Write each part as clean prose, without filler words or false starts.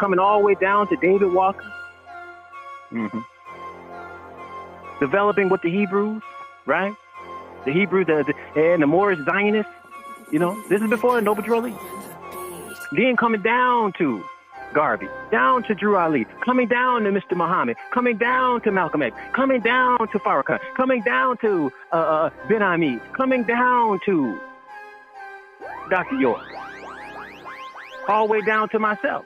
coming all the way down to David Walker. Developing with the Hebrews, right? The Hebrews and the Moorish Zionists. You know, this is before the Noble Drew Ali. Then coming down to Garvey, down to Drew Ali, coming down to Mr. Muhammad, coming down to Malcolm X, coming down to Farrakhan, coming down to Ben Ami, coming down to Dr. York, all the way down to myself.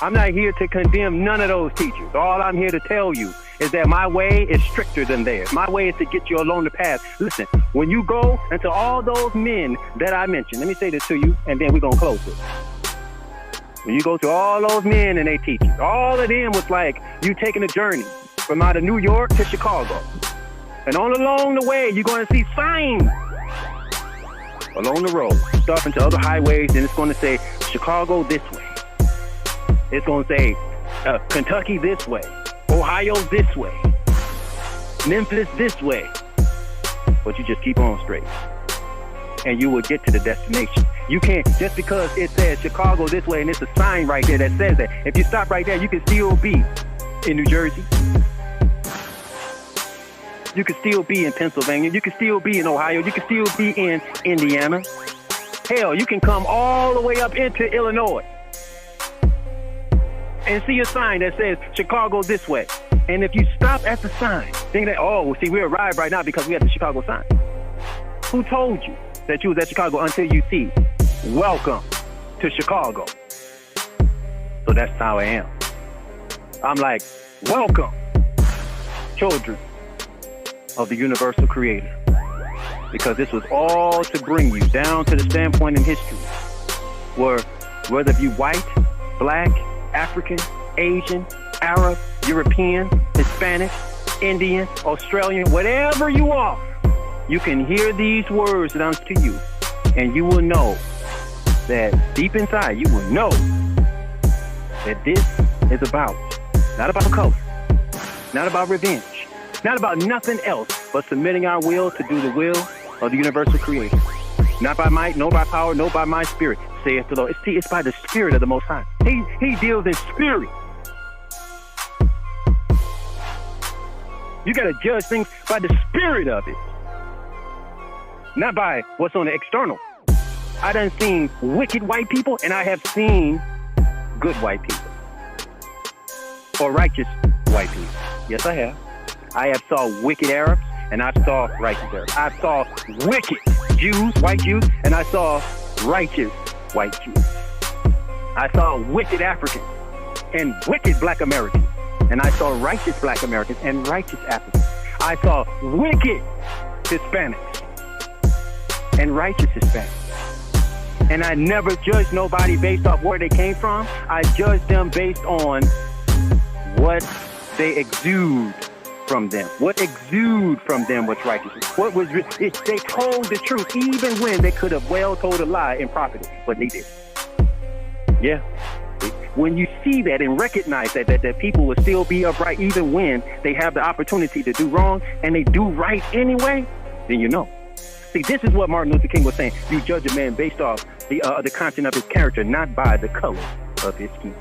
I'm not here to condemn none of those teachers. All I'm here to tell you is that my way is stricter than theirs. My way is to get you along the path. Listen, when you go into all those men that I mentioned, let me say this to you, and then we're going to close it. When you go to all those men and they teachers, all of them was like you taking a journey from out of New York to Chicago. And all along the way, you're going to see signs along the road, stuff into other highways, and it's going to say Chicago this way. It's going to say Kentucky this way, Ohio this way, Memphis this way. But you just keep on straight, and you will get to the destination. You can't, just because it says Chicago this way and it's a sign right there that says that, if you stop right there, you can still be in New Jersey. You can still be in Pennsylvania. You can still be in Ohio. You can still be in Indiana. Hell, you can come all the way up into Illinois and see a sign that says Chicago this way. And if you stop at the sign, think that, oh, well, see, we arrived right now because we have the Chicago sign. Who told you that you was at Chicago until you see, welcome to Chicago? So that's how I am. I'm like, welcome, children of the universal creator. Because this was all to bring you down to the standpoint in history where whether you white, black, African, Asian, Arab, European, Hispanic, Indian, Australian, whatever you are, you can hear these words announced to you, and you will know that deep inside, you will know that this is about, not about color, not about revenge, not about nothing else but submitting our will to do the will of the universal creator. Not by might, nor by power, nor by my spirit, saith the Lord. It's by the Spirit of the Most High. He deals in spirit. You got to judge things by the spirit of it, not by what's on the external. I done seen wicked white people, and I have seen good white people, or righteous white people. Yes, I have. I have saw wicked Arabs, and I saw righteous Arabs. I saw wicked Jews, white Jews, and I saw righteous white Jews. I saw wicked Africans and wicked black Americans, and I saw righteous black Americans and righteous Africans. I saw wicked Hispanics and righteous Hispanics. And I never judged nobody based off where they came from. I judged them based on what they exude from them. What exude from them was righteousness. What was they told the truth, even when they could have well told a lie and profited, but they did. Yeah. When you see that and recognize that people will still be upright even when they have the opportunity to do wrong and they do right anyway, then you know. See, this is what Martin Luther King was saying. You judge a man based off the content of his character, not by the color of his skin.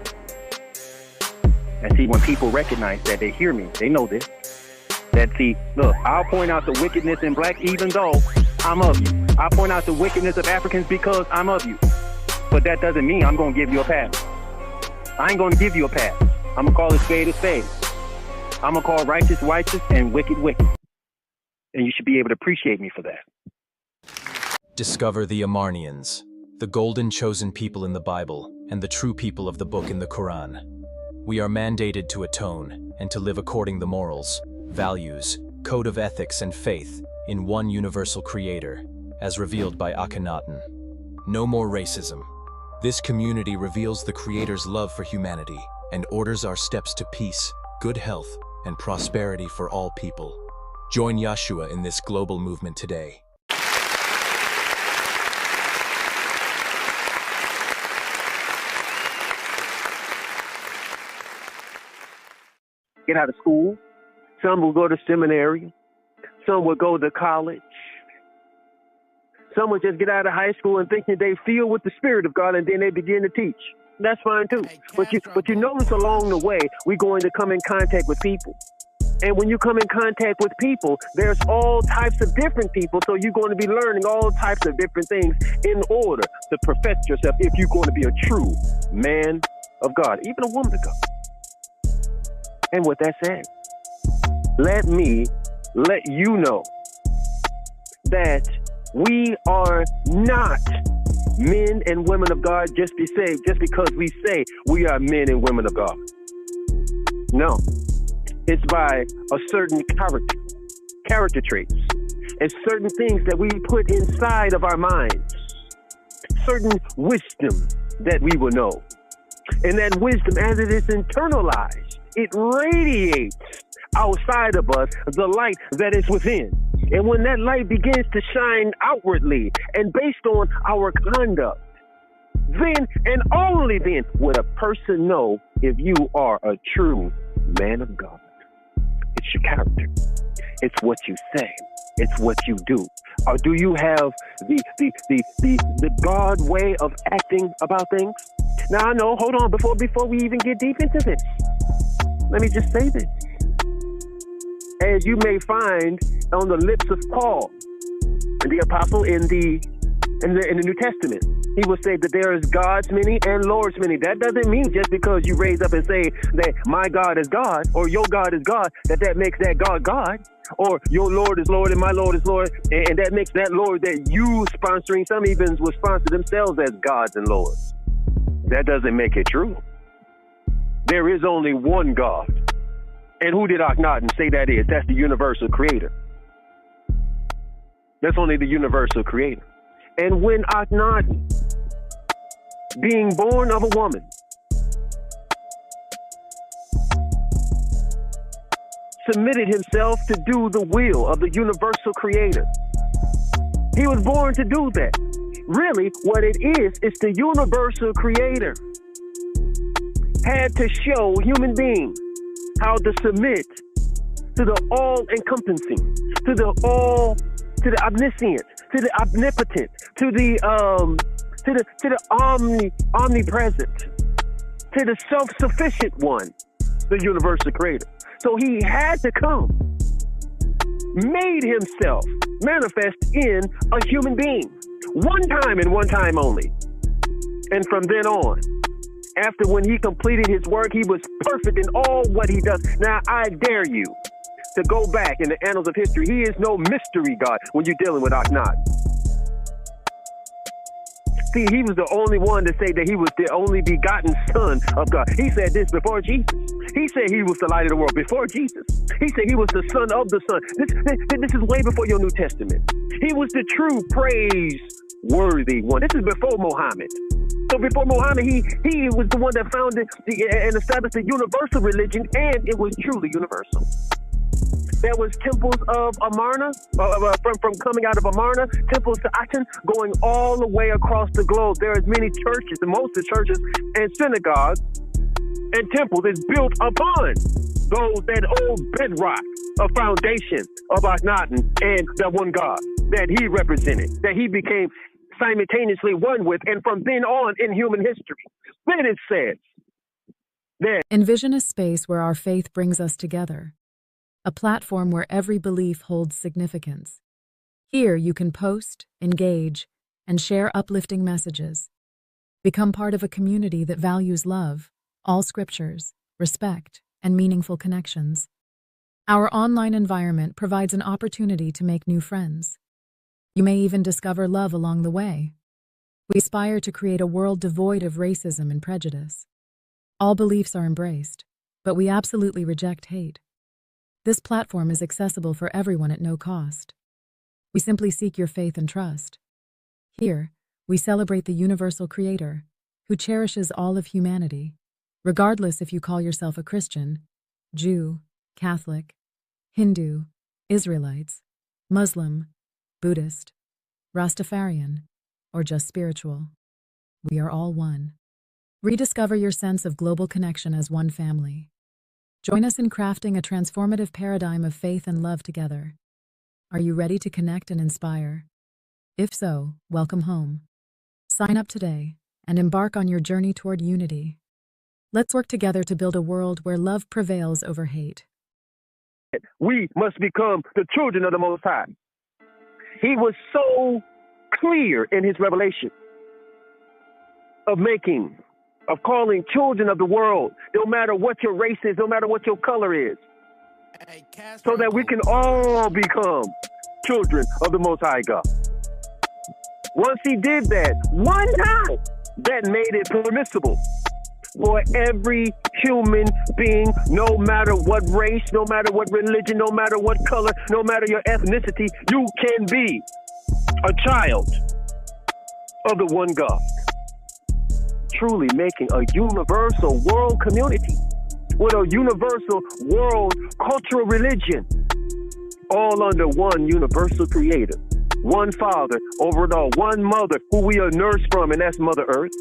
And see, when people recognize that, they hear me, they know this. That, see, look, I'll point out the wickedness in black even though I'm of you. I'll point out the wickedness of Africans because I'm of you. But that doesn't mean I'm going to give you a pass. I ain't going to give you a pass. I'm going to call it spade a spade. I'm going to call righteous righteous and wicked wicked. And you should be able to appreciate me for that. Discover the Amarnians, the golden chosen people in the Bible and the true people of the book in the Quran. We are mandated to atone and to live according the morals, values, code of ethics and faith in one universal creator, as revealed by Akhenaten. No more racism. This community reveals the Creator's love for humanity and orders our steps to peace, good health, and prosperity for all people. Join Yashua in this global movement today. Get out of school. Some will go to seminary. Some will go to college. Some will just get out of high school and thinking they feel with the Spirit of God, and then they begin to teach. That's fine too. But you notice along the way, we're going to come in contact with people. And when you come in contact with people, there's all types of different people. So you're going to be learning all types of different things in order to perfect yourself if you're going to be a true man of God, even a woman of God. And with that said, let me let you know that we are not men and women of God just because we say we are men and women of God. No. It's by a certain character traits, and certain things that we put inside of our minds, certain wisdom that we will know. And that wisdom, as it is internalized, it radiates outside of us the light that is within. And when that light begins to shine outwardly and based on our conduct, then and only then would a person know if you are a true man of God. It's your character. It's what you say. It's what you do. Or do you have the God way of acting about things? Now I know, hold on, before we even get deep into this, let me just say this. As you may find on the lips of Paul, the apostle in the New Testament, he will say that there is gods many and lords many. That doesn't mean just because you raise up and say that my God is God or your God is God, that makes that God God, or your Lord is Lord and my Lord is Lord, and that makes that Lord that you sponsoring, some even will sponsor themselves as gods and lords. That doesn't make it true. There is only one God. And who did Akhenaten say that is? That's the universal creator. That's only the universal creator. And when Akhenaten, being born of a woman, submitted himself to do the will of the universal creator, he was born to do that. Really, what it is the universal creator had to show human beings how to submit to the all-encompassing, to the omniscient, to the omnipotent, to the omnipresent, to the self-sufficient one, the universal creator. So he had to come, made himself manifest in a human being, one time and one time only. And from then on, after when he completed his work, he was perfect in all what he does. Now, I dare you to go back in the annals of history. He is no mystery God when you're dealing with Akhenaten. See, he was the only one to say that he was the only begotten son of God. He said this before Jesus. He said he was the light of the world before Jesus. He said he was the son of the son. This is way before your New Testament. He was the true praiseworthy one. This is before Muhammad. So before Muhammad, he was the one that founded and established the universal religion, and it was truly universal. There was temples of Amarna, from coming out of Amarna, temples to Aten, going all the way across the globe. There is many churches, and most of the churches and synagogues and temples is built upon that old bedrock of foundation of Akhenaten and the one God that he represented, that he became simultaneously one with, and from then on in human history. Then it says that envision a space where our faith brings us together, a platform where every belief holds significance. Here you can post, engage, and share uplifting messages. Become part of a community that values love, all scriptures, respect, and meaningful connections. Our online environment provides an opportunity to make new friends. You may even discover love along the way. We aspire to create a world devoid of racism and prejudice. All beliefs are embraced, but we absolutely reject hate. This platform is accessible for everyone at no cost. We simply seek your faith and trust. Here, we celebrate the universal creator, who cherishes all of humanity, regardless if you call yourself a Christian, Jew, Catholic, Hindu, Israelites, Muslim, Buddhist, Rastafarian, or just spiritual. We are all one. Rediscover your sense of global connection as one family. Join us in crafting a transformative paradigm of faith and love together. Are you ready to connect and inspire? If so, welcome home. Sign up today and embark on your journey toward unity. Let's work together to build a world where love prevails over hate. We must become the children of the Most High. He was so clear in his revelation of calling children of the world, no matter what your race is, no matter what your color is, so that we can all become children of the Most High God. Once he did that, one time, that made it permissible for every human being, no matter what race, no matter what religion, no matter what color, no matter your ethnicity, you can be a child of the one God. Truly making a universal world community with a universal world cultural religion, all under one universal creator, one father over it all, one mother who we are nursed from, and that's Mother Earth,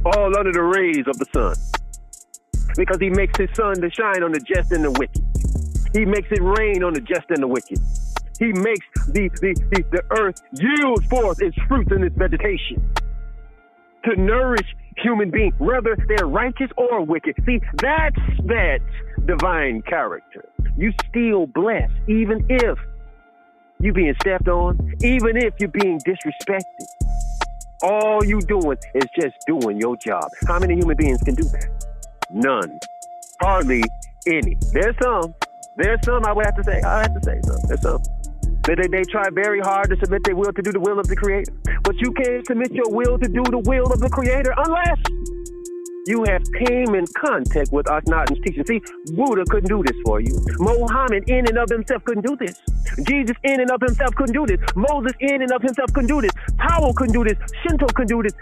all under the rays of the sun, because he makes his sun to shine on the just and the wicked. He makes it rain on the just and the wicked. He makes the earth yield forth its fruits and its vegetation to nourish human beings, whether they're righteous or wicked. See, that's that divine character. You still blessed, even if you're being stepped on, even if you're being disrespected. All you doing is just doing your job. How many human beings can do that? None. Hardly any. There's some, I would have to say some. There's some. They try very hard to submit their will to do the will of the Creator. But you can't submit your will to do the will of the Creator unless you have came in contact with Akhenaten's teaching. See, Buddha couldn't do this for you. Muhammad in and of himself couldn't do this. Jesus in and of himself couldn't do this. Moses in and of himself couldn't do this. Tao couldn't do this. Shinto couldn't do this.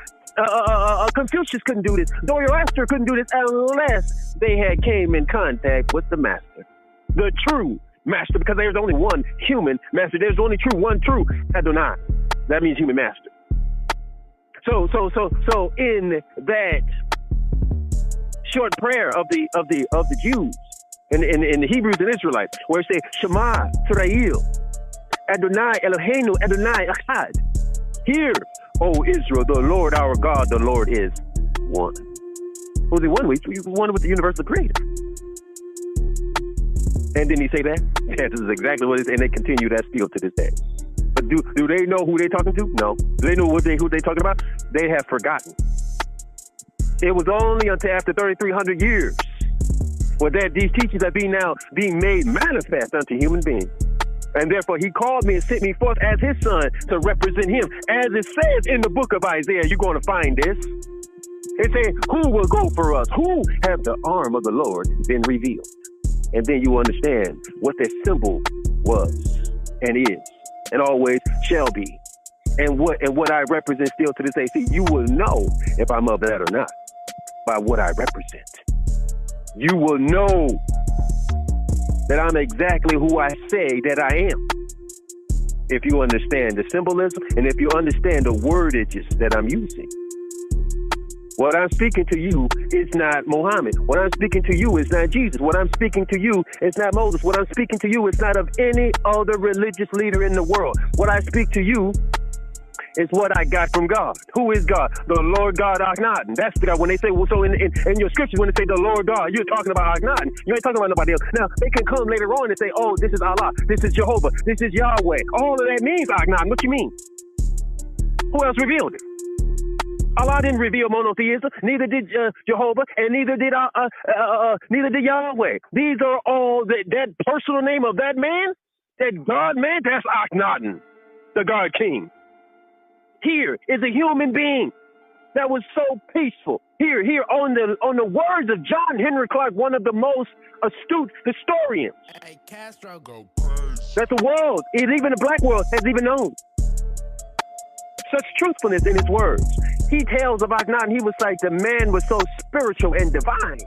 Confucius couldn't do this. Zoroaster couldn't do this unless they had came in contact with the master, the true master, because there's only one human master. There's only one true Adonai. That means human master. So in that short prayer of the Jews in the Hebrews and Israelites, where it says Shema Israel, Adonai Eloheinu Adonai Echad. Hear, O Israel, the Lord our God, the Lord is one. Was he one? He was one with the universal creator. And didn't he say that? Yeah, this is exactly what it is, and they continue that still to this day. But do they know who they're talking to? No. Do they know who they're talking about? They have forgotten. It was only until after 3,300 years where these teachings are being made manifest unto human beings. And therefore he called me and sent me forth as his son to represent him. As it says in the book of Isaiah, you're going to find this. It says, who will go for us? Who have the arm of the Lord been revealed? And then you understand what that symbol was and is and always shall be. And what I represent still to this day. See, you will know if I'm of that or not by what I represent. You will know that I'm exactly who I say that I am, if you understand the symbolism and if you understand the wordages that I'm using. What I'm speaking to you is not Muhammad. What I'm speaking to you is not Jesus. What I'm speaking to you is not Moses. What I'm speaking to you is not of any other religious leader in the world. What I speak to you is what I got from God. Who is God? The Lord God Akhenaten. That's the God. When they say, well, so in your scriptures, when they say the Lord God, you're talking about Akhenaten. You ain't talking about nobody else. Now, they can come later on and say, oh, this is Allah, this is Jehovah, this is Yahweh. All of that means Akhenaten. What you mean? Who else revealed it? Allah didn't reveal monotheism, neither did Jehovah, and neither did Yahweh. These are all that personal name of that man, that God man, that's Akhenaten, the God King. Here is a human being that was so peaceful. Here on the words of John Henry Clark, one of the most astute historians that the world, even the black world, has even known. Such truthfulness in his words. He tells of Akhenaten, he was like the man was so spiritual and divine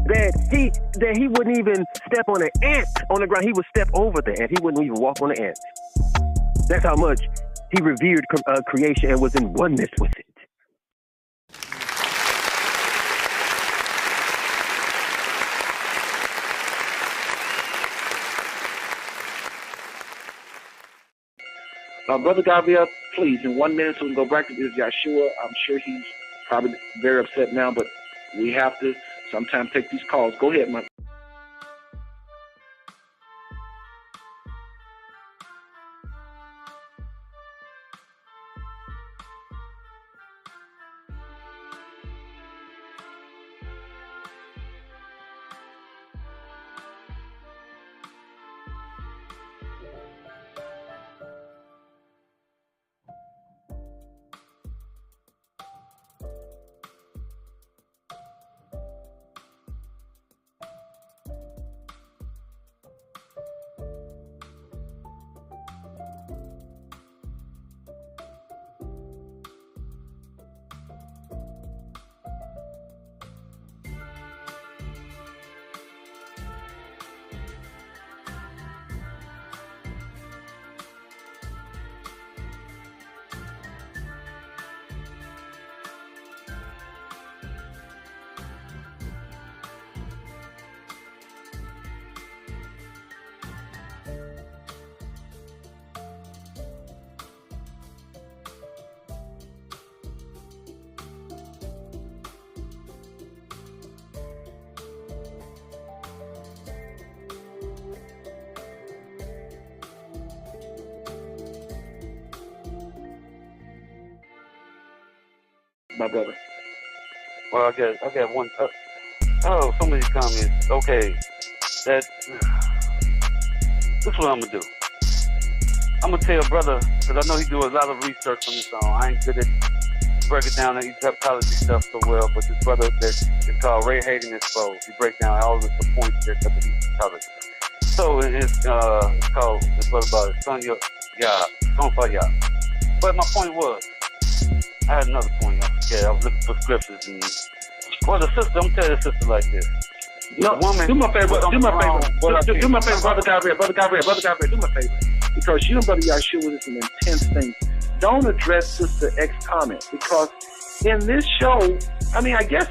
that he wouldn't even step on an ant on the ground. He would step over the ant. He wouldn't even walk on the ant. That's how much he revered creation and was in oneness with it. Brother Gabriel, please, in 1 minute so we can go back to this Yashua. I'm sure he's probably very upset now, but we have to sometimes take these calls. Go ahead, man. My brother. Well, I got one. So many comments. Okay, this is what I'm gonna do. I'm gonna tell brother, because I know he do a lot of research on this. I ain't good at breaking down the Egyptology stuff so well, but this brother that's called Ray Hayden Exposed, he breaks down all of the points there of the Egyptology. So it's called, it's about Son for Yah. But my point was, I had another point. I was looking for scriptures and well, the sister. I'm telling the sister like this. No, woman, do my favor. Do my favor. Do my favor, brother Gabriel. Do my favor, because you and brother Yashua is an intense thing. Don't address Sister X comment, because in this show, I mean, I guess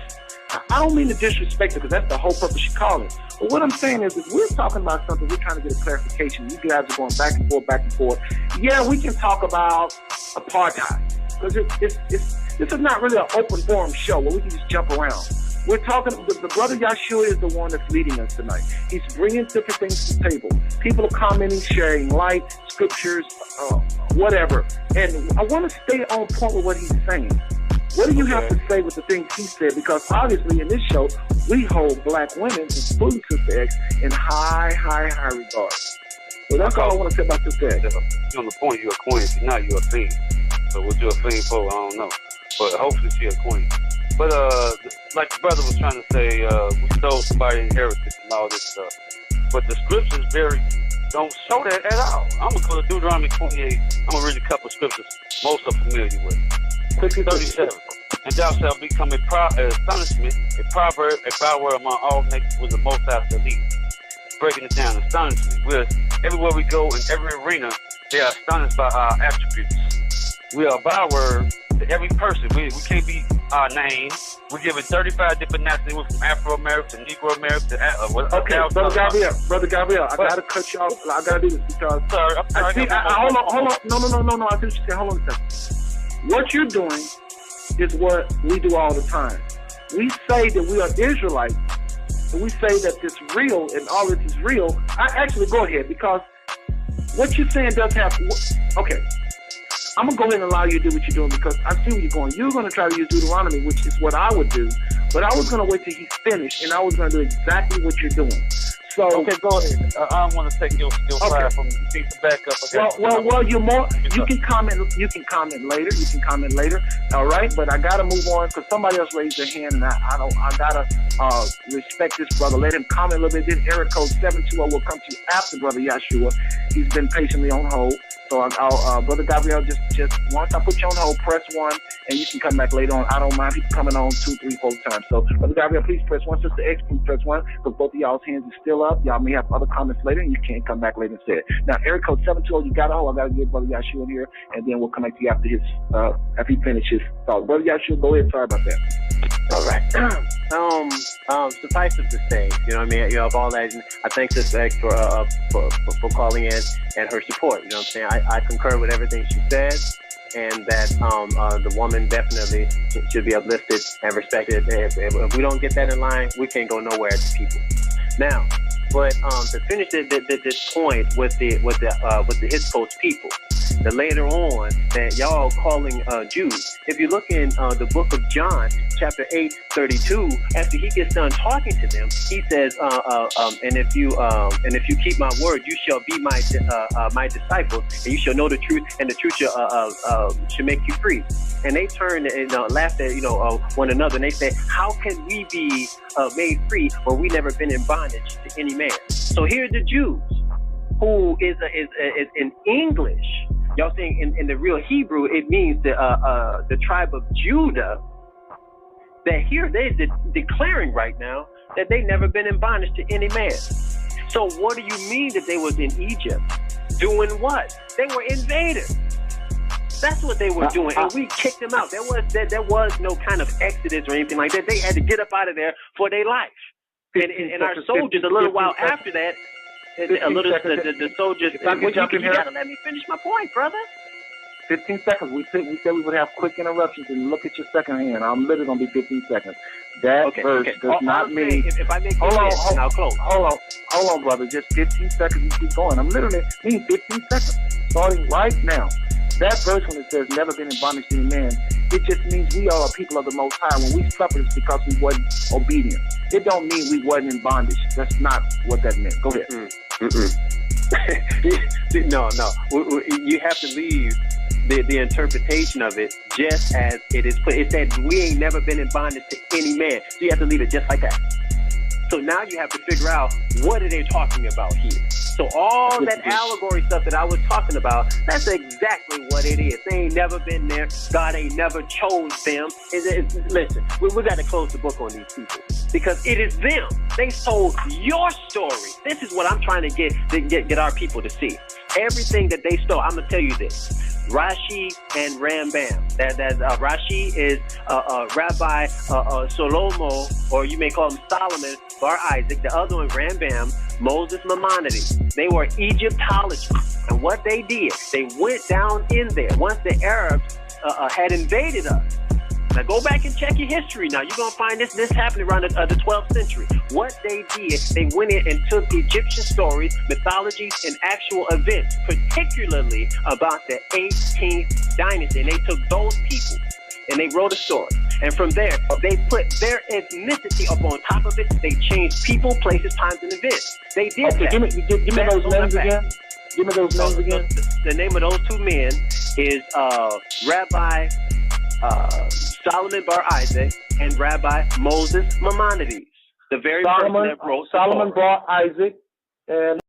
I don't mean to disrespect it, because that's the whole purpose you call it. But what I'm saying is, if we're talking about something, we're trying to get a clarification. You guys are going back and forth. Yeah, we can talk about apartheid, because this is not really an open forum show where we can just jump around. We're talking, the brother Yashua is the one that's leading us tonight. He's bringing different things to the table. People are commenting, sharing light, scriptures, whatever. And I want to stay on point with what he's saying. What do you have to say with the things he said? Because obviously in this show, we hold black women, including Sister X, in high regard. So that's all I want to say about Sister X. On the point, you're a queen. If you're not, you're a fiend. So what you're a fiend for, I don't know. But hopefully she's a queen. But like the brother was trying to say, we stole somebody's inheritance and all this stuff. But the scriptures don't show that at all. I'm going to go to Deuteronomy 28. I'm going to read a couple of scriptures most are familiar with. 37. And thou shalt become an astonishment, a proverb, a byword among all nations with the most high shall lead. Breaking it down, astonishment. Everywhere we go in every arena, they are astonished by our attributes. We are a byword to every person. We can't be our name. We're given 35 different nationalities from Afro-American to Negro-American to okay, Brother Gabriel, I got to cut you off. I got to do this because... I'm sorry. Hold on. No. I think you said, hold on a second. What you're doing is what we do all the time. We say that we are Israelites, and we say that it's real and all this is real. Go ahead, because what you're saying does have... Okay. I'm going to go ahead and allow you to do what you're doing, because I see where you're going. You're going to try to use Deuteronomy, which is what I would do. But I was going to wait till he's finished, and I was going to do exactly what you're doing. So okay, go ahead. I don't want to take your fire from you. Need to back up. Well, you're more. You can comment. You can comment later. All right, but I gotta move on because somebody else raised their hand, and I gotta respect this brother. Let him comment a little bit. Then Eric code 720 will come to you after brother Yashua. He's been patiently on hold. So I'll brother Gabriel, just once I put you on hold, press 1, and you can come back later on. I don't mind people coming on 2, 3, 4 times. So brother Gabriel, please press 1. Sister X, please press 1, because both of y'all's hands are still up. Y'all may have other comments later, and you can't come back later and say it. Now, Eric code 720, you got a hold. I got to get brother Yashua in here, and then we'll connect to you after he finishes thought. Brother Yashua, go ahead. Sorry about that. All right. Suffice it to say, you know what I mean? Of all that, I thank Sister X for calling in and her support. You know what I'm saying? I concur with everything she said, and that the woman definitely should be uplifted and respected. If we don't get that in line, we can't go nowhere as people. Now, but to finish this point with the His Coast people, that later on that y'all calling Jews. If you look in the book of John, chapter 8:32, after he gets done talking to them, he says, and if you keep my word, you shall be my disciples, and you shall know the truth, and the truth shall make you free. And they turned and laughed at one another, and they said, how can we be made free when we never been in bondage to any man? So here's the Jews, who is in English. Y'all saying in the real Hebrew, it means the tribe of Judah. That here they're declaring right now that they never been in bondage to any man. So what do you mean that they was in Egypt? Doing what? They were invaders. That's what they were doing, and we kicked them out. There was no kind of exodus or anything like that. They had to get up out of there for their life. And our soldiers, a little while after that, the soldiers. You gotta let me finish my point, brother. 15 seconds. We said we would have quick interruptions, and look at your second hand. I'm literally gonna be 15 seconds. That verse does not mean. If I make and I'll close. Hold on, brother. Just 15 seconds. You keep going. I'm literally mean 15 seconds, starting right now. That verse, when it says never been in bondage to any man, it just means we are a people of the Most High. When we suffered, it's because we wasn't obedient. It don't mean we wasn't in bondage. That's not what that meant. Go ahead. No. You have to leave the interpretation of it just as it is put. It said we ain't never been in bondage to any man. So you have to leave it just like that. So now you have to figure out, what are they talking about here? So all that allegory stuff that I was talking about, that's exactly what it is. They ain't never been there. God ain't never chose them. Listen, we got to close the book on these people, because it is them. They told your story. This is what I'm trying to get our people to see. Everything that they stole. I'm gonna tell you this. Rashi and Rambam. That Rashi is Rabbi Shlomo, or you may call him Solomon Bar Isaac. The other one, Rambam, Moses Maimonides. They were Egyptologists, and what they did, they went down in there once the Arabs had invaded us. Now go back and check your history. Now you're gonna find this happening around the 12th century. What they did, they went in and took Egyptian stories, mythologies, and actual events, particularly about the 18th dynasty. And they took those people and they wrote a story. And from there, they put their ethnicity up on top of it. They changed people, places, times, and events. They did that. Give me those names again. Give me those names again. The name of those two men is Rabbi Solomon Bar Isaac and Rabbi Moses Maimonides. The very person that wrote Solomon Bar Isaac and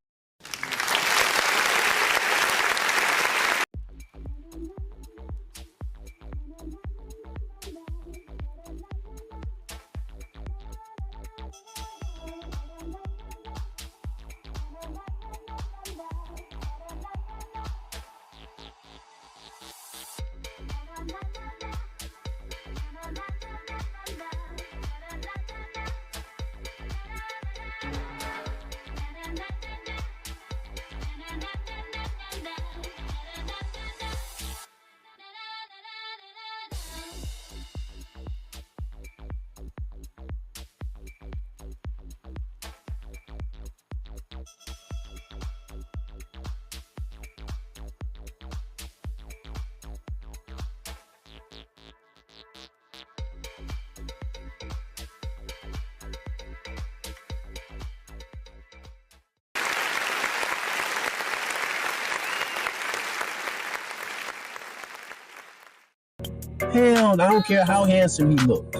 Hell, I don't care how handsome he looks.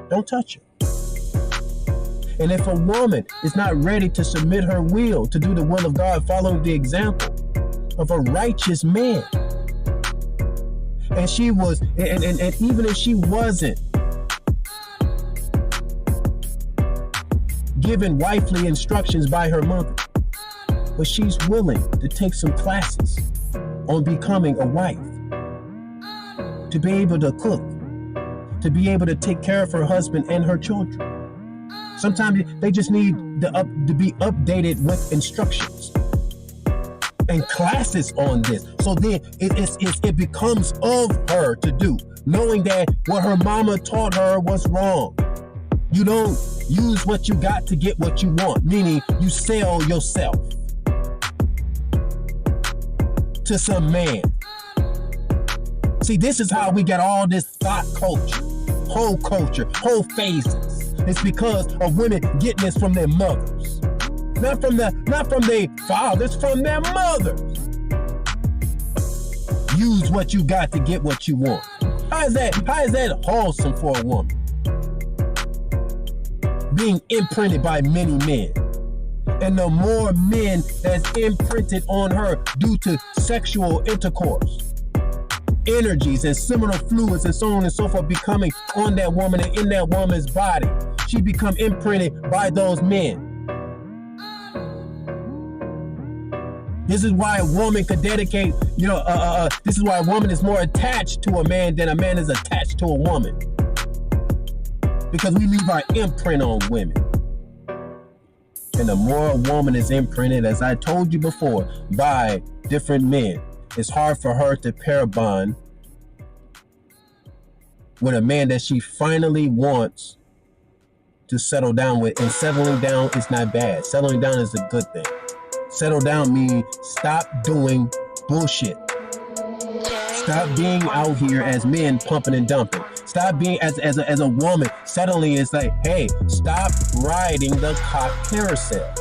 Don't touch him. And if a woman is not ready to submit her will to do the will of God, following the example of a righteous man, and she was, and even if she wasn't given wifely instructions by her mother, but she's willing to take some classes on becoming a wife, to be able to cook, to be able to take care of her husband and her children. Sometimes they just need to be updated with instructions and classes on this. So then it becomes of her to do, knowing that what her mama taught her was wrong. You don't use what you got to get what you want, meaning you sell yourself to some man. See, this is how we get all this thought culture, whole phases. It's because of women getting this from their mothers. Not from their fathers, from their mothers. Use what you got to get what you want. How is that wholesome for a woman? Being imprinted by many men. And the more men that's imprinted on her due to sexual intercourse, energies and seminal fluids and so on and so forth becoming on that woman and in that woman's body, she become imprinted by those men. This is why a woman could dedicate, this is why a woman is more attached to a man than a man is attached to a woman. Because we leave our imprint on women. And the more a woman is imprinted, as I told you before, by different men, it's hard for her to pair bond with a man that she finally wants to settle down with. And settling down is not bad. Settling down is a good thing. Settle down means stop doing bullshit. Stop being out here as men pumping and dumping. Stop being as a woman. Settling is like, hey, stop riding the cock carousel.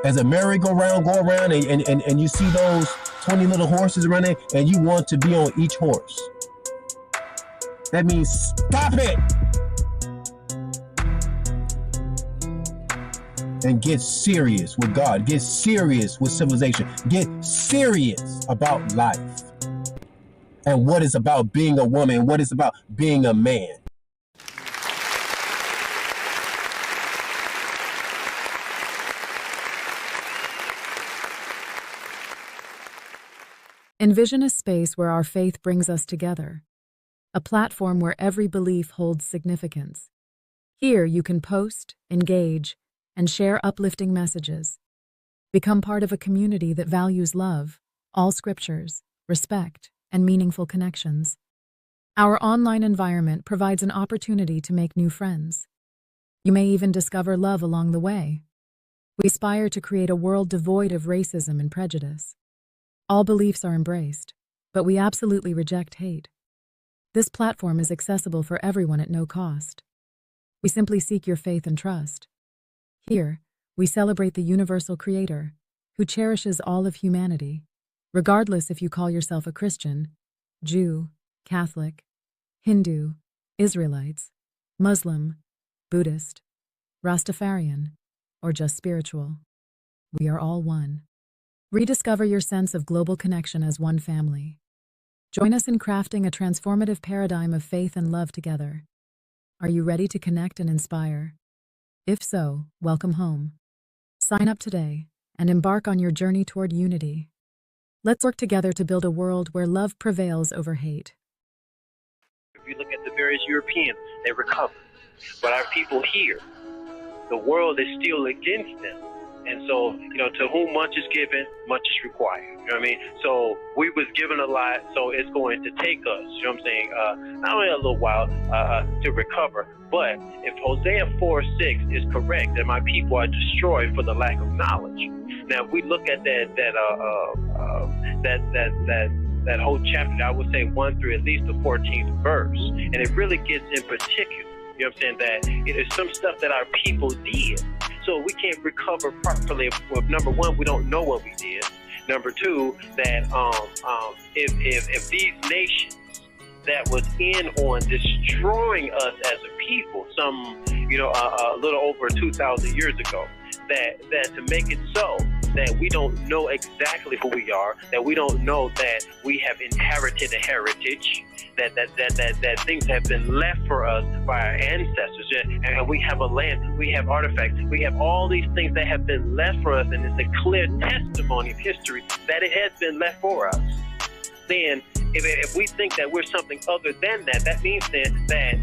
As a merry-go-round go around and you see those 20 little horses running and you want to be on each horse. That means stop it. And get serious with God. Get serious with civilization. Get serious about life. And what is about being a woman and what is about being a man. Envision a space where our faith brings us together. A platform where every belief holds significance. Here you can post, engage, and share uplifting messages. Become part of a community that values love, all scriptures, respect, and meaningful connections. Our online environment provides an opportunity to make new friends. You may even discover love along the way. We aspire to create a world devoid of racism and prejudice. All beliefs are embraced, but we absolutely reject hate. This platform is accessible for everyone at no cost. We simply seek your faith and trust. Here, we celebrate the universal creator, who cherishes all of humanity, regardless if you call yourself a Christian, Jew, Catholic, Hindu, Israelites, Muslim, Buddhist, Rastafarian, or just spiritual. We are all one. Rediscover your sense of global connection as one family. Join us in crafting a transformative paradigm of faith and love together. Are you ready to connect and inspire? If so, welcome home. Sign up today and embark on your journey toward unity. Let's work together to build a world where love prevails over hate. If you look at the various Europeans, they recovered. But our people here, the world is still against them. And so, to whom much is given, much is required. You know what I mean? So we was given a lot, so it's going to take us, you know what I'm saying, not only a little while to recover, but if Hosea 4:6 is correct, that my people are destroyed for the lack of knowledge. Now, if we look at that whole chapter, I would say 1 through at least the 14th verse, and it really gets in particular. You know what I'm saying? That it is some stuff that our people did. So we can't recover properly. Well, number one, we don't know what we did. Number two, that if these nations that was in on destroying us as a people, a little over 2,000 years ago, that to make it so that we don't know exactly who we are, that we don't know that we have inherited a heritage, that things have been left for us by our ancestors, and we have a land, we have artifacts, we have all these things that have been left for us, and it's a clear testimony of history that it has been left for us. Then If we think that we're something other than that, that means then that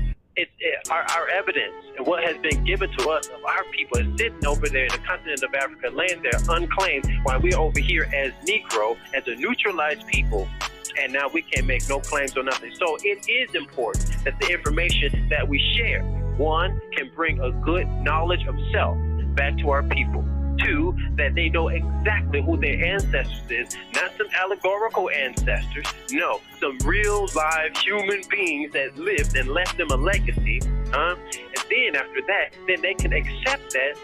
our evidence and what has been given to us of our people is sitting over there in the continent of Africa, laying there unclaimed, while we're over here as Negro, as a neutralized people, and now we can't make no claims or nothing. So it is important that the information that we share, one, can bring a good knowledge of self back to our people. Two, that they know exactly who their ancestors is, not some allegorical ancestors, no, some real live human beings that lived and left them a legacy. And then after that, then they can accept that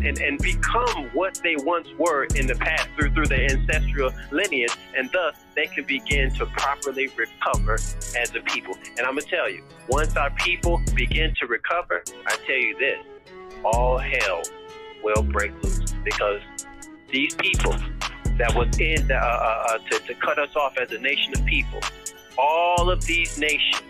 and become what they once were in the past through their ancestral lineage, and thus they can begin to properly recover as a people. And I'm gonna tell you, once our people begin to recover, I tell you this, all hell will break loose, because these people that was in to cut us off as a nation of people, all of these nations,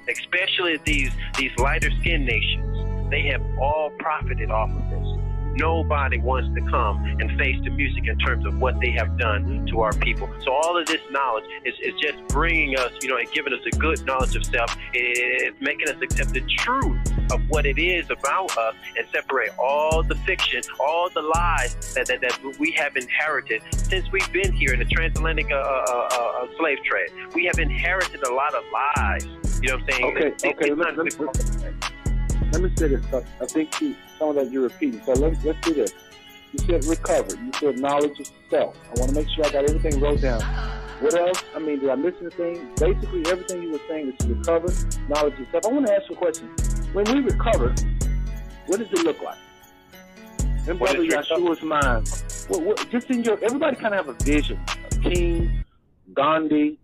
especially these lighter skinned nations, they have all profited off of this. Nobody wants to come and face the music in terms of what they have done to our people. So all of this knowledge is just bringing us, and giving us a good knowledge of self. It's making us accept the truth of what it is about us and separate all the fiction, all the lies that we have inherited since we've been here in the transatlantic slave trade. We have inherited a lot of lies. You know what I'm saying? Okay. Let me say this. I think some of that you're repeating. So let's do this. You said recover. You said knowledge of self. I want to make sure I got everything wrote down. What else? I mean, did I miss anything? Basically, everything you were saying is to recover, knowledge of self. I want to ask you a question. When we recover, what does it look like? In Brother Yashua's mind, just in everybody kind of have a vision. King, Gandhi,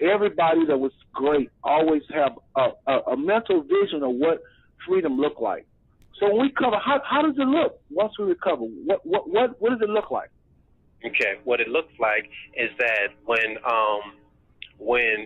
everybody that was great always have a mental vision of what freedom looked like. So when we cover, how does it look once we recover? What does it look like? Okay, what it looks like is that when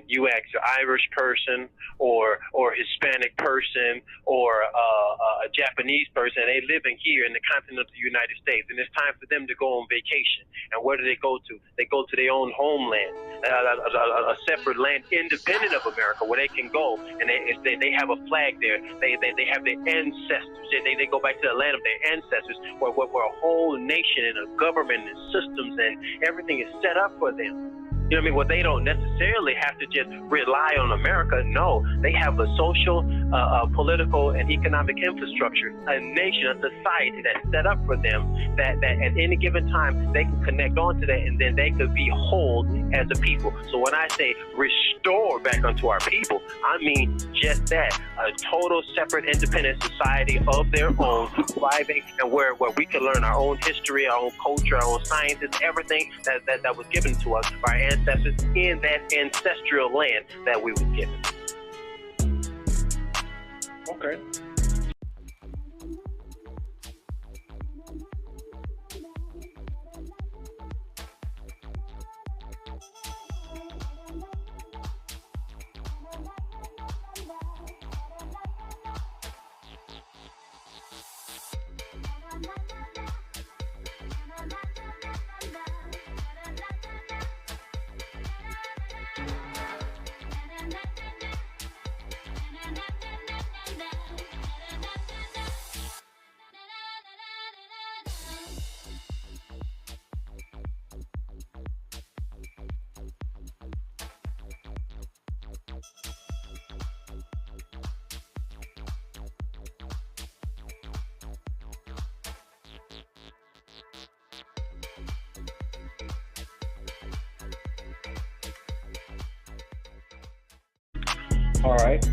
you ask an Irish person or Hispanic person or a Japanese person, they living here in the continent of the United States, and it's time for them to go on vacation. And where do they go to? They go to their own homeland, a separate land independent of America, where they can go and they have a flag there. They have their ancestors. They go back to the land of their ancestors, where a whole nation and a government and systems and everything is set up for them. You know what I mean? Well, they don't necessarily have to just rely on America. No, they have a social, political, and economic infrastructure, a nation, a society that's set up for them that at any given time they can connect onto that, and then they could be whole as a people. So when I say restore back unto our people, I mean just that, a total separate independent society of their own, thriving, and where we can learn our own history, our own culture, our own sciences, everything that was given to us by our ancestors in that ancestral land that we were given. Okay. All right.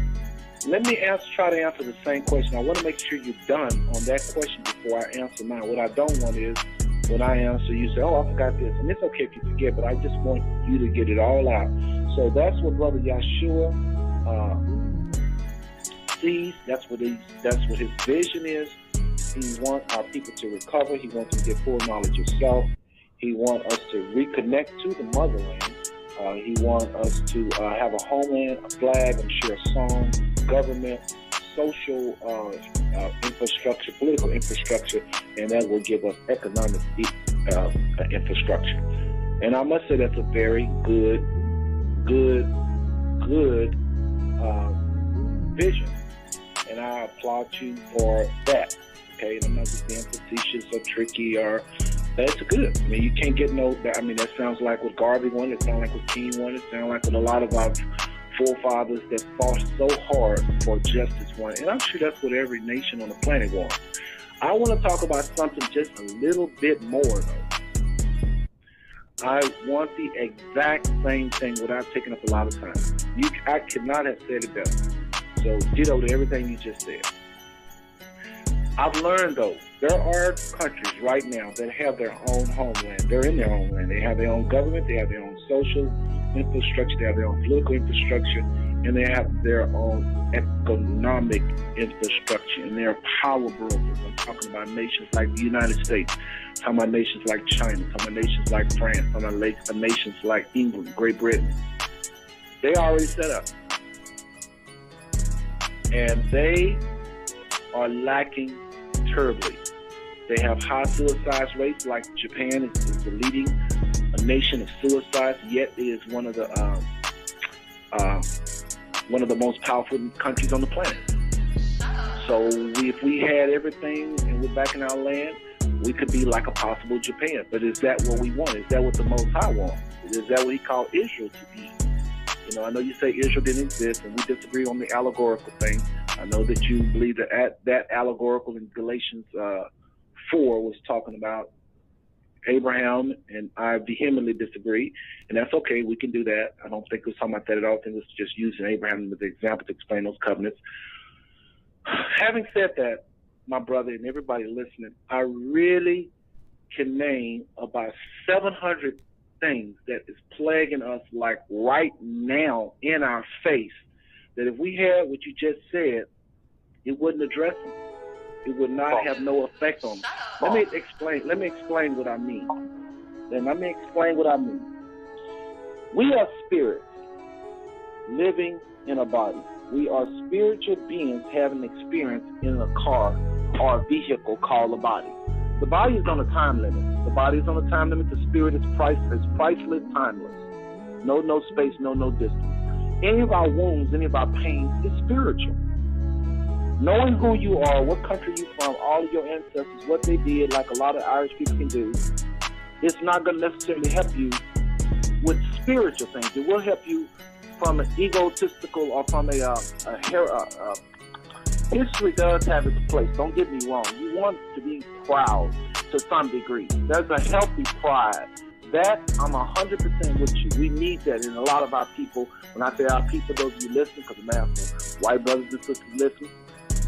Let me try to answer the same question. I want to make sure you're done on that question before I answer mine. What I don't want is when I answer, you say, oh, I forgot this. And it's okay if you forget, but I just want you to get it all out. So that's what Brother Yashua sees. That's what his vision is. He wants our people to recover. He wants them to get full knowledge of self. He wants us to reconnect to the motherland. He wants us to have a homeland, a flag, I'm sure a song, government, social infrastructure, political infrastructure, and that will give us economic infrastructure. And I must say that's a very good vision, and I applaud you for that. Okay, and I'm not just being facetious or tricky, or that's good. I mean, you can't get no. I mean, that sounds like what Garvey wanted. It sounds like what King wanted. It sounds like what a lot of our forefathers that fought so hard for justice wanted. And I'm sure that's what every nation on the planet wants. I want to talk about something just a little bit more, though. I want the exact same thing without taking up a lot of time. I could not have said it better. So ditto to everything you just said. I've learned, though, there are countries right now that have their own homeland. They're in their own land. They have their own government. They have their own social infrastructure. They have their own political infrastructure. And they have their own economic infrastructure. And they're power brokers. I'm talking about nations like the United States. I'm talking about nations like China. I'm talking about nations like France. I'm talking about nations like England, Great Britain. They already set up. And they are lacking terribly. They have high suicide rates, like Japan is the leading nation of suicides, yet it is one of the most powerful countries on the planet. So if we had everything and we're back in our land, we could be like a possible Japan. But is that what we want? Is that what the Most High wants? Is that what He called Israel to be? You know, I know you say Israel didn't exist, and we disagree on the allegorical thing. I know that you believe that allegorical in Galatians 4 was talking about Abraham, and I vehemently disagree, and that's okay. We can do that. I don't think it was talking about that at all. I think it was just using Abraham as an example to explain those covenants. Having said that, my brother and everybody listening, I really can name about 700 things that is plaguing us like right now in our face, that if we had what you just said, it wouldn't address them. It would not have no effect on them. Let me explain what I mean. We are spirits living in a body. We are spiritual beings having experience in a car or a vehicle called a body. The body is on a time limit. The body is on a time limit. The spirit is priceless, timeless. No space, no distance. Any of our wounds, any of our pains is spiritual. Knowing who you are, what country you're from, all of your ancestors, what they did, like a lot of Irish people can do, it's not going to necessarily help you with spiritual things. It will help you from an egotistical or from history does have its place. Don't get me wrong. You want to be proud to some degree. There's a healthy pride. That, I'm 100% with you. We need that in a lot of our people. When I say our people, those of you listening, because I'm asking white brothers and sisters listening,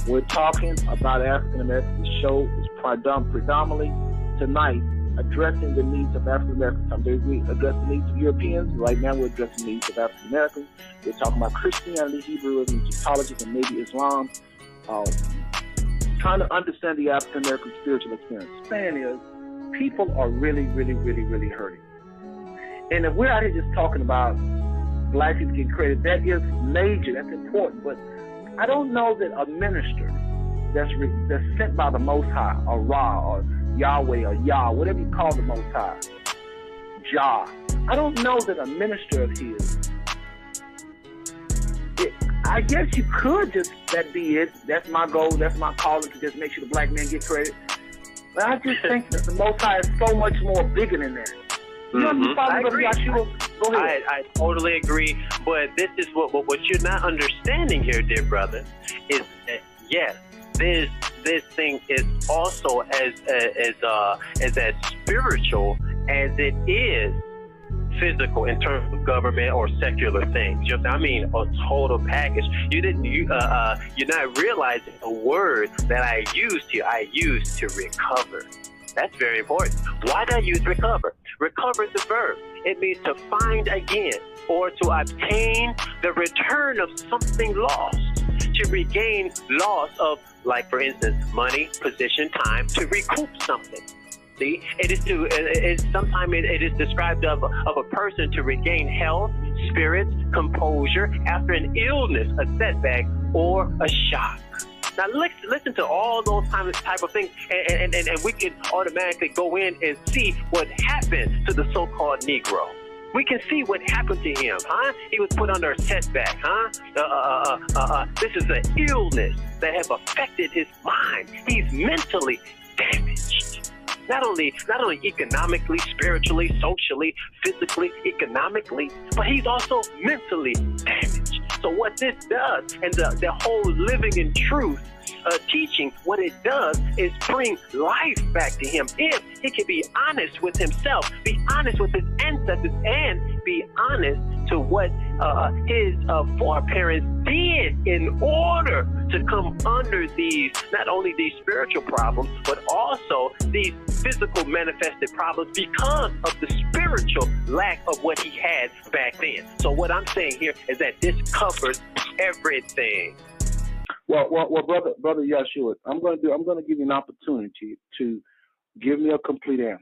we're talking about African Americans. The show is predominantly tonight addressing the needs of African Americans. Some we address the needs of Europeans. Right now, we're addressing the needs of African Americans. We're talking about Christianity, Hebrewism, Egyptology, and maybe Islam. Trying to understand the African American spiritual experience. Saying is, people are really hurting. And if we're out here just talking about black people getting credit, that is major. That's important. But I don't know that a minister that's sent by the Most High, or Ra, or Yahweh, or Yah, whatever you call the Most High, Jah, I don't know that a minister of his, I guess you could just, that be it. That's my goal. That's my calling, to just make sure the black man get credit. But I just think that the Most High is so much more bigger than that. You know, I agree. Yashua? Go ahead. I totally agree. But this is what you're not understanding here, dear brother, is that yes, this thing is also as spiritual as it is physical in terms of government or secular things. Just, I mean, a total package. You're not realizing a word that I used here. I used to recover. That's very important. Why do I use recover? Recover is a verb. It means to find again, or to obtain the return of something lost. To regain loss of, like for instance, money, position, time, to recoup something. See, sometimes it is described of a person to regain health, spirits, composure after an illness, a setback, or a shock. Now listen to all those type of things, and we can automatically go in and see what happened to the so-called Negro. We can see what happened to him, huh? He was put under a setback, huh? This is an illness that have affected his mind. He's mentally damaged. Not only economically, spiritually, socially, physically, economically, but he's also mentally damaged. So what this does, and the whole living in truth teaching, what it does is bring life back to him. If he can be honest with himself, be honest with his ancestors, and be honest to what his foreparents did in order to come under these, not only these spiritual problems, but also these physical manifested problems because of the spiritual lack of what he had back then. So what I'm saying here is that this covers everything. Well, brother Yashua, I'm going to give you an opportunity to give me a complete answer.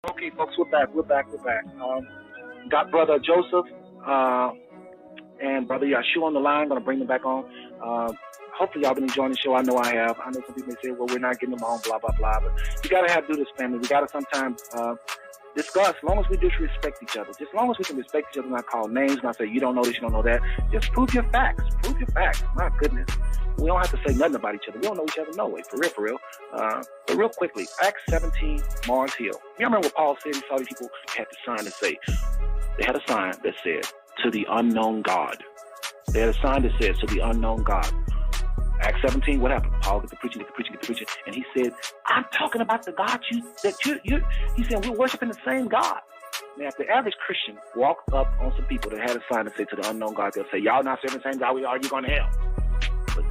Okay, folks, we're back. Got Brother Joseph and Brother Yashua on the line. Going to bring them back on. Hopefully y'all been enjoying the show. I know I have. I know some people may say, well, we're not getting them on, blah, blah, blah. But you got to do this, family. We got to sometimes discuss, as long as we disrespect each other. Just as long as we can respect each other, not call names, not say, you don't know this, you don't know that. Just prove your facts. Prove your facts. My goodness. We don't have to say nothing about each other. We don't know each other, no way. For real. But real quickly, Acts 17, Mars Hill. You remember what Paul said? He saw these people had the sign to say, they had a sign that said, to the unknown God. They had a sign that said, to the unknown God. Acts 17, what happened? Paul get the preaching, and he said, I'm talking about the God he said, we're worshiping the same God. Now, if the average Christian walked up on some people that had a sign that said to the unknown God, they'll say, y'all not serving the same God we are, you're going to hell. But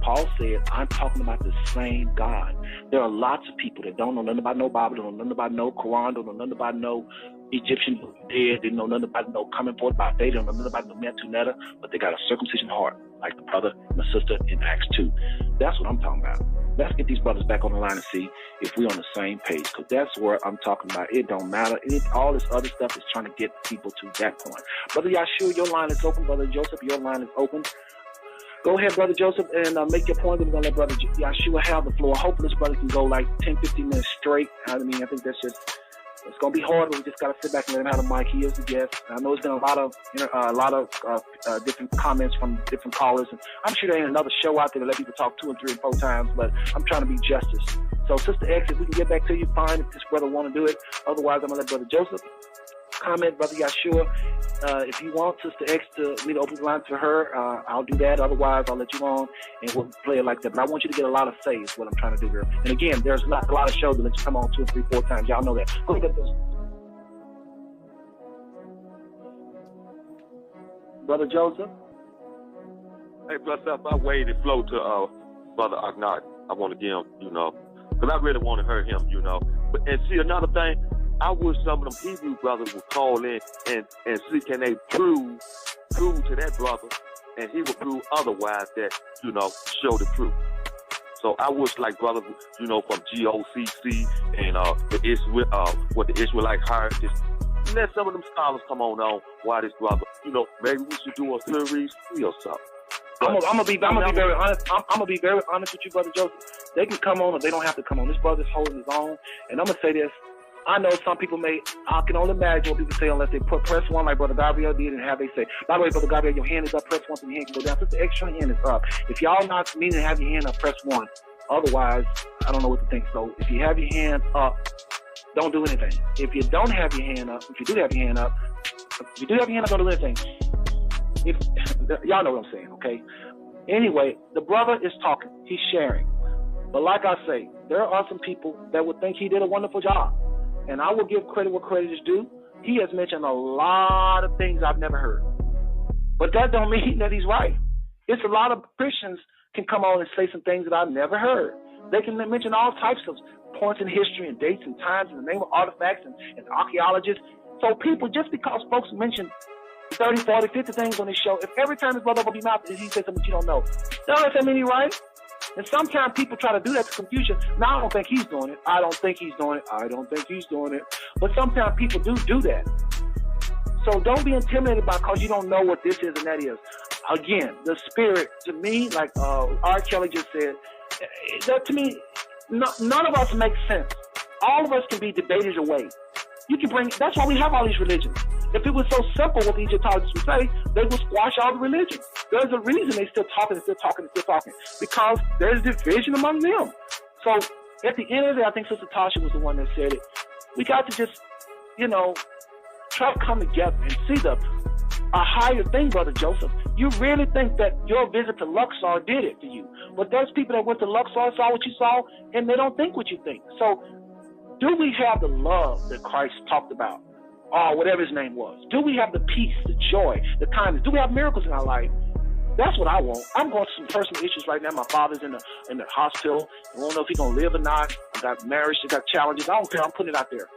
Paul said, I'm talking about the same God. There are lots of people that don't know nothing about no Bible, don't know nothing about no Quran, don't know nothing about no Egyptian dead, they know nothing about no coming forth by faith, don't know nothing about no Metunetta, but they got a circumcision heart, like the brother and the sister in Acts 2. That's what I'm talking about. Let's get these brothers back on the line and see if we're on the same page, because that's where I'm talking about. It don't matter. All this other stuff is trying to get people to that point. Brother Yashua, your line is open. Brother Joseph, your line is open. Go ahead, Brother Joseph, and make your point. We're going to let Brother Yashua have the floor. Hopefully this brother can go like 10, 15 minutes straight. I mean, I think that's just, it's going to be hard, but we just got to sit back and let him have the mic. He is the guest. I know there's been a lot of different comments from different callers. And I'm sure there ain't another show out there to let people talk 2 and 3 and 4 times, but I'm trying to be justice. So, Sister X, if we can get back to you, fine, if this brother want to do it. Otherwise, I'm going to let Brother Joseph comment. Brother Yashua, if you want Sister X me to open the line to her, I'll do that. Otherwise, I'll let you on and we'll play it like that. But I want you to get a lot of say is what I'm trying to do here. And again, there's not a lot of shows that let you come on 2 and 3, 4 times. Y'all know that. Go ahead, Brother Joseph. Hey, brother, if I waited flow to Brother Akhnat, I want to give him, because I really want to hear him, But and see, another thing, I wish some of them Hebrew brothers would call in and see can they prove to that brother, and he would prove otherwise that, show the truth. So I wish, like brothers, you know, from GOCC and what the Israelite Heritage, let some of them scholars come on why this brother, you know, maybe we should do a series 3 or something. I'm gonna be very honest. I'm gonna be very honest with you, Brother Joseph. They can come on or they don't have to come on. This brother's holding his own, and I'm gonna say this. I know some people I can only imagine what people say unless they press one like Brother Gabriel did and have they say. By the way, Brother Gabriel, your hand is up, press 1 so your hand can go down. Just the extra hand is up. If y'all not meaning to have your hand up, press 1. Otherwise, I don't know what to think. So if you have your hand up, don't do anything. If you don't have your hand up, if you do have your hand up, don't do anything. Y'all know what I'm saying, okay? Anyway, the brother is talking. He's sharing. But like I say, there are some people that would think he did a wonderful job. And I will give credit where credit is due. He has mentioned a lot of things I've never heard. But that don't mean that he's right. It's a lot of Christians can come on and say some things that I've never heard. They can mention all types of points in history and dates and times in the name of artifacts and archaeologists. So people, just because folks mention 30, 40, 50 things on this show, if every time his brother opens his mouth and he says something you don't know, that doesn't mean he's right. And sometimes people try to do that to confusion. Now, I don't think he's doing it. I don't think he's doing it. I don't think he's doing it. But sometimes people do that. So don't be intimidated by because you don't know what this is and that is. Again, the spirit, to me, like R. Kelly just said, that to me, none of us make sense. All of us can be debated away. That's why we have all these religions. If it was so simple what the Egyptologists would say, they would squash all the religions. There's a reason they're still talking, because there's division among them. So at the end of the day, I think Sister Tasha was the one that said it. We got to just, try to come together and see a higher thing, Brother Joseph. You really think that your visit to Luxor did it for you. But there's people that went to Luxor, saw what you saw, and they don't think what you think. So do we have the love that Christ talked about? Or whatever his name was. Do we have the peace, the joy, the kindness? Do we have miracles in our life? That's what I want. I'm going through some personal issues right now. My father's in the hospital. I don't know if he's going to live or not. I got marriage. I got challenges. I don't care. I'm putting it out there.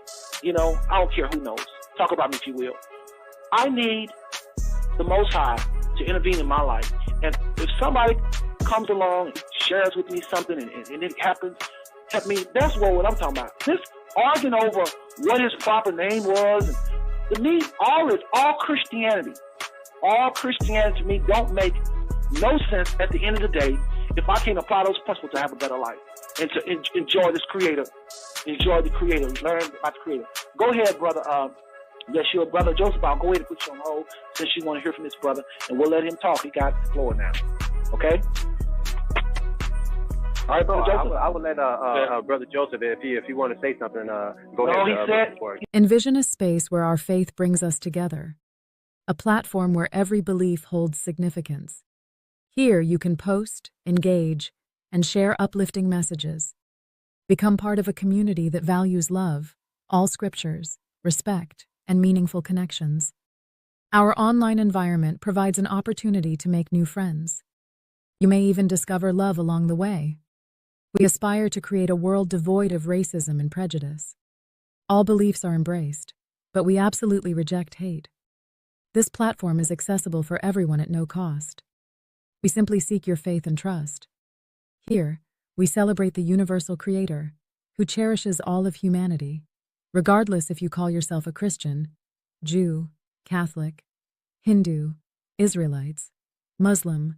I don't care who knows. Talk about me if you will. I need the Most High to intervene in my life. And if somebody comes along and shares with me something and it happens, help me. That's what I'm talking about. This arguing over what his proper name was. And to me, all Christianity to me don't make no sense at the end of the day if I can't apply those principles to have a better life and to enjoy this Creator, enjoy the Creator, learn about the Creator. Go ahead, brother. Yashua, Brother Joseph, I'll go ahead and put you on hold since you want to hear from this brother, and we'll let him talk. He got the floor now. Okay? All right, Brother Joseph. I would let Brother Joseph, if he want to say something, go ahead. He said, envision a space where our faith brings us together, a platform where every belief holds significance. Here you can post, engage, and share uplifting messages. Become part of a community that values love, all scriptures, respect, and meaningful connections. Our online environment provides an opportunity to make new friends. You may even discover love along the way. We aspire to create a world devoid of racism and prejudice. All beliefs are embraced, but we absolutely reject hate. This platform is accessible for everyone at no cost. We simply seek your faith and trust. Here, we celebrate the universal Creator, who cherishes all of humanity, regardless if you call yourself a Christian, Jew, Catholic, Hindu, Israelites, Muslim,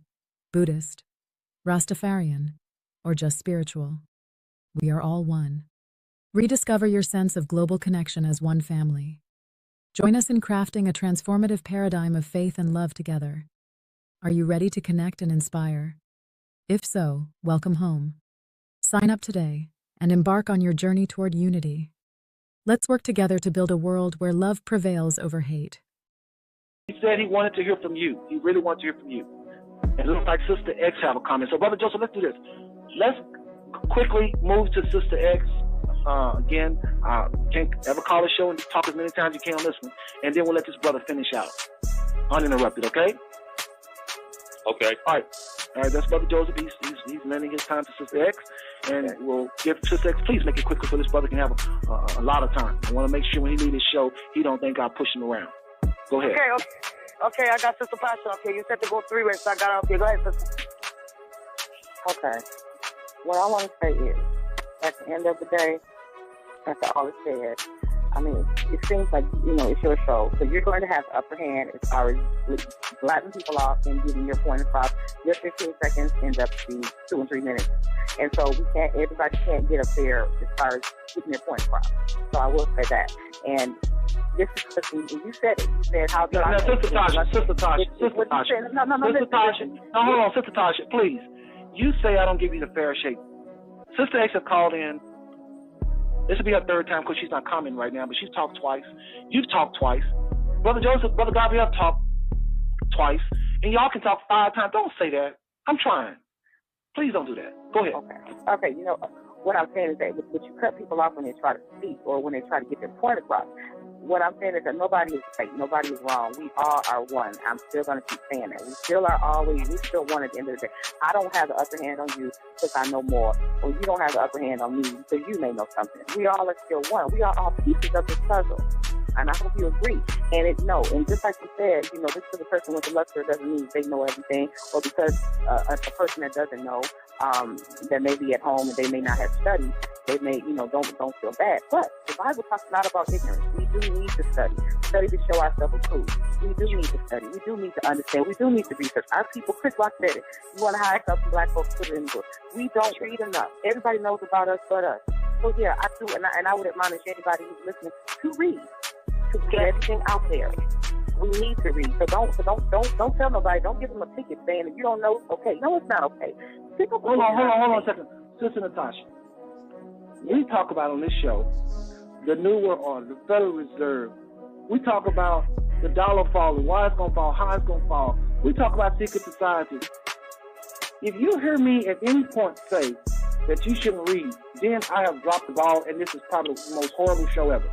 Buddhist, Rastafarian, or just spiritual. We are all one. Rediscover your sense of global connection as one family. Join us in crafting a transformative paradigm of faith and love together. Are you ready to connect and inspire? If so, welcome home. Sign up today and embark on your journey toward unity. Let's work together to build a world where love prevails over hate. He said he wanted to hear from you. He really wanted to hear from you. And it looks like Sister X have a comment. So, Brother Joseph, let's do this. Let's quickly move to Sister X. Again, can't ever call the show and talk as many times as you can on this one. And then we'll let this brother finish out. Uninterrupted, okay? Okay. All right, that's Brother Joseph. He's lending his time to Sister X. And we'll give Sister X, please make it quickly so this brother can have a lot of time. I want to make sure when he leaves his show, he don't think I'll push him around. Go ahead. Okay, I got Sister Pasha. Okay, you said to go 3 ways, so I got out. Okay, go ahead, Sister. Okay. what I want to say is, at the end of the day, after all is said, I mean, it seems like, it's your show. So you're going to have the upper hand as far as blotting people off and getting your point across. Your 15 seconds ends up being 2 and 3 minutes. And so everybody can't get up there as far as getting their point across. So I will say that. And this is what you said it. You said how do I... Sister Tasha. No, hold on, Sister Tasha, please. You say I don't give you the fair shake. Sister X has called in. This will be her third time because she's not commenting right now, but she's talked twice. You've talked twice. Brother Joseph, Brother Gabriel talked twice. And y'all can talk 5 times. Don't say that. I'm trying. Please don't do that. Go ahead. Okay. What I'm saying is that but you cut people off when they try to speak or when they try to get their point across. What I'm saying is that nobody is right, nobody is wrong. We all are one. I'm still going to keep saying that. We still are always, we still one at the end of the day. I don't have the upper hand on you because I know more, or you don't have the upper hand on me because you may know something. We all are still one. We are all pieces of this puzzle. And I hope you agree. And just like you said, just because a person with a lecture doesn't mean they know everything, or because a person that doesn't know, that may be at home and they may not have studied, they may, don't feel bad. But the Bible talks not about ignorance. We do need to study to show ourselves approved. We do need to study. We do need to understand. We do need to research. Our people, Chris Rock said it. You want to hire something, black folks, put it in the book. We don't read enough. Everybody knows about us but us. So yeah, I do, and I would admonish anybody who's listening to read, to get everything out there. We need to read. So don't tell nobody. Don't give them a ticket saying if you don't know, okay. No, it's not okay. Hold on a second. Sister Natasha, we talk about on this show the New World Order, the Federal Reserve. We talk about the dollar falling, why it's going to fall, how it's going to fall. We talk about secret societies. If you hear me at any point say that you shouldn't read, then I have dropped the ball, and this is probably the most horrible show ever.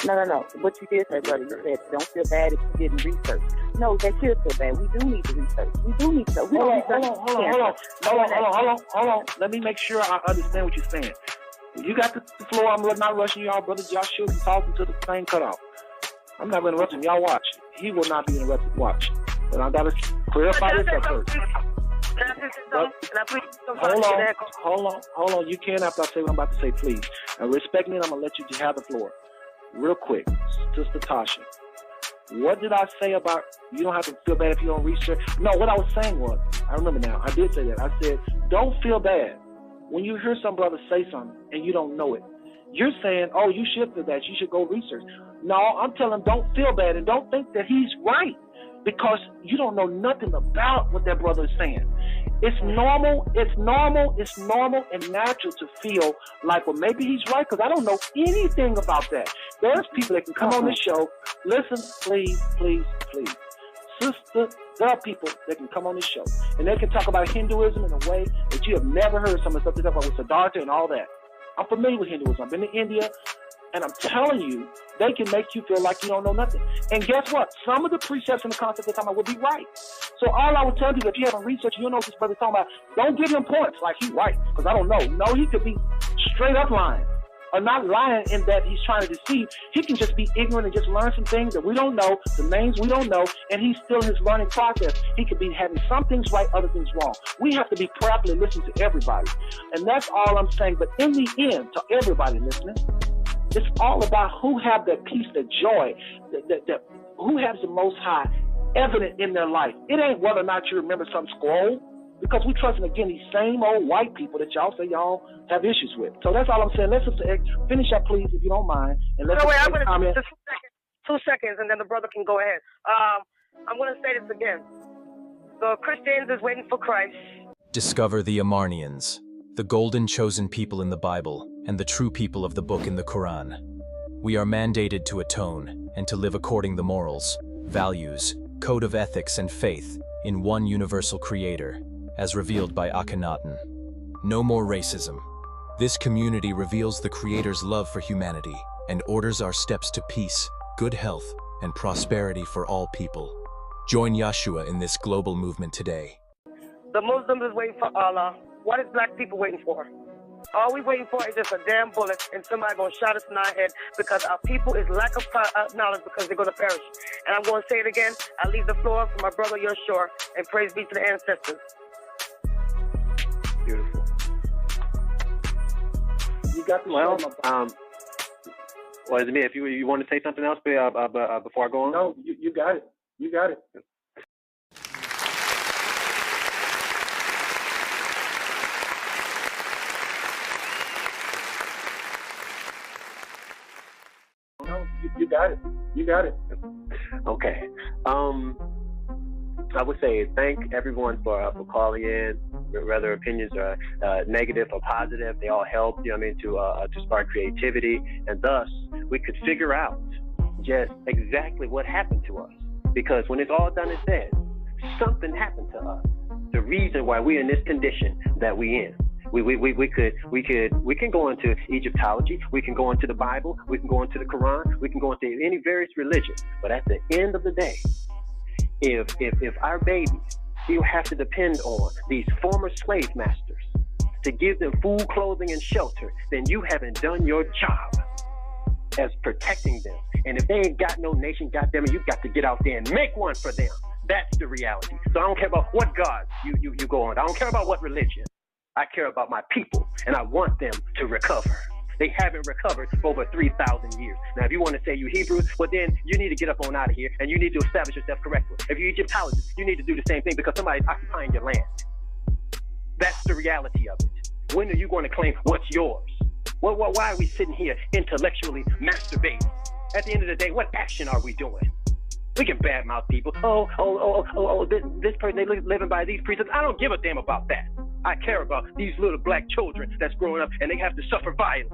No. What you did say, brother, you said don't feel bad if you didn't research. No, that should feel bad. We do need to research. We do need to. Hold on. Let me make sure I understand what you're saying. You got the floor. I'm not rushing y'all, brother Yashua. He's talking to the thing cut off. I'm not going to interrupt him. Y'all watch. He will not be interrupted. Watch. But I got to clarify this up first. Hold on. You can after I say what I'm about to say, please. And respect me, and I'm going to let you have the floor. Real quick, Sister Tasha, what did I say about you don't have to feel bad if you don't research? No, what I was saying was, I remember now, I did say that. I said, don't feel bad when you hear some brother say something and you don't know it. You're saying, oh, you should feel bad. You should go research. No, I'm telling them don't feel bad and don't think that he's right because you don't know nothing about what that brother is saying. It's normal and natural to feel like, well, maybe he's right because I don't know anything about that. There's people that can come on this show. Listen, please. Sister, there are people that can come on this show and they can talk about Hinduism in a way that you have never heard some of the stuff they talk about with Siddhartha and all that. I'm familiar with Hinduism. I've been to India, and I'm telling you, they can make you feel like you don't know nothing. And guess what? Some of the precepts and the concepts they're talking about will be right. So all I would tell you, if you haven't researched, you don't know what this brother's talking about, don't give him points like he's right, because I don't know. No, he could be straight up lying. Or not lying in that he's trying to deceive. He can just be ignorant and just learn some things that we don't know, the names we don't know, and he's still in his learning process. He could be having some things right, other things wrong. We have to be properly listening to everybody. And that's all I'm saying. But in the end, to everybody listening, it's all about who have that peace, that joy, that who has the Most High evident in their life. It ain't whether or not you remember some scroll, because we're trusting, again, these same old white people that y'all say y'all have issues with. So that's all I'm saying. Let's finish up, please, if you don't mind. And let's I'm going to just 2 seconds, and then the brother can go ahead. I'm going to say this again. The Christians is waiting for Christ. Discover the Amarnians, the golden chosen people in the Bible, and the true people of the book in the Quran. We are mandated to atone and to live according the morals, values, code of ethics, and faith in one universal creator, as revealed by Akhenaten. No more racism. This community reveals the Creator's love for humanity and orders our steps to peace, good health, and prosperity for all people. Join Yashua in this global movement today. The Muslims is waiting for Allah. What is black people waiting for? All we waiting for is just a damn bullet and somebody going to shot us in our head because our people is lack of knowledge because they're going to perish. And I'm going to say it again. I leave the floor for my brother Yashua, and praise be to the ancestors. Beautiful. You got the Well, show, my brother. well, is it me? If you want to say something else before I go on? No, you got it. You got it. No, you got it. You got it. Okay. I would say thank everyone for calling in. Whether opinions are negative or positive, they all help. You know what I mean, to spark creativity, and thus we could figure out just exactly what happened to us. Because when it's all done and said, something happened to us. The reason why we're in this condition that we in. We can go into Egyptology, we can go into the Bible, we can go into the Quran, we can go into any various religion. But at the end of the day, if our babies still have to depend on these former slave masters to give them food, clothing, and shelter, then you haven't done your job as protecting them. And if they ain't got no nation, goddamn it, you got to get out there and make one for them. That's the reality. So I don't care about what God you go on. I don't care about what religion. I care about my people, and I want them to recover. They haven't recovered for over 3,000 years. Now, if you want to say you Hebrews, well, then you need to get up on out of here, and you need to establish yourself correctly. If you're Egyptologist, you need to do the same thing because somebody's occupying your land. That's the reality of it. When are you going to claim what's yours? Well, why are we sitting here intellectually masturbating? At the end of the day, what action are we doing? We can badmouth people. This person, they living by these precepts. I don't give a damn about that. I care about these little black children that's growing up and they have to suffer violence.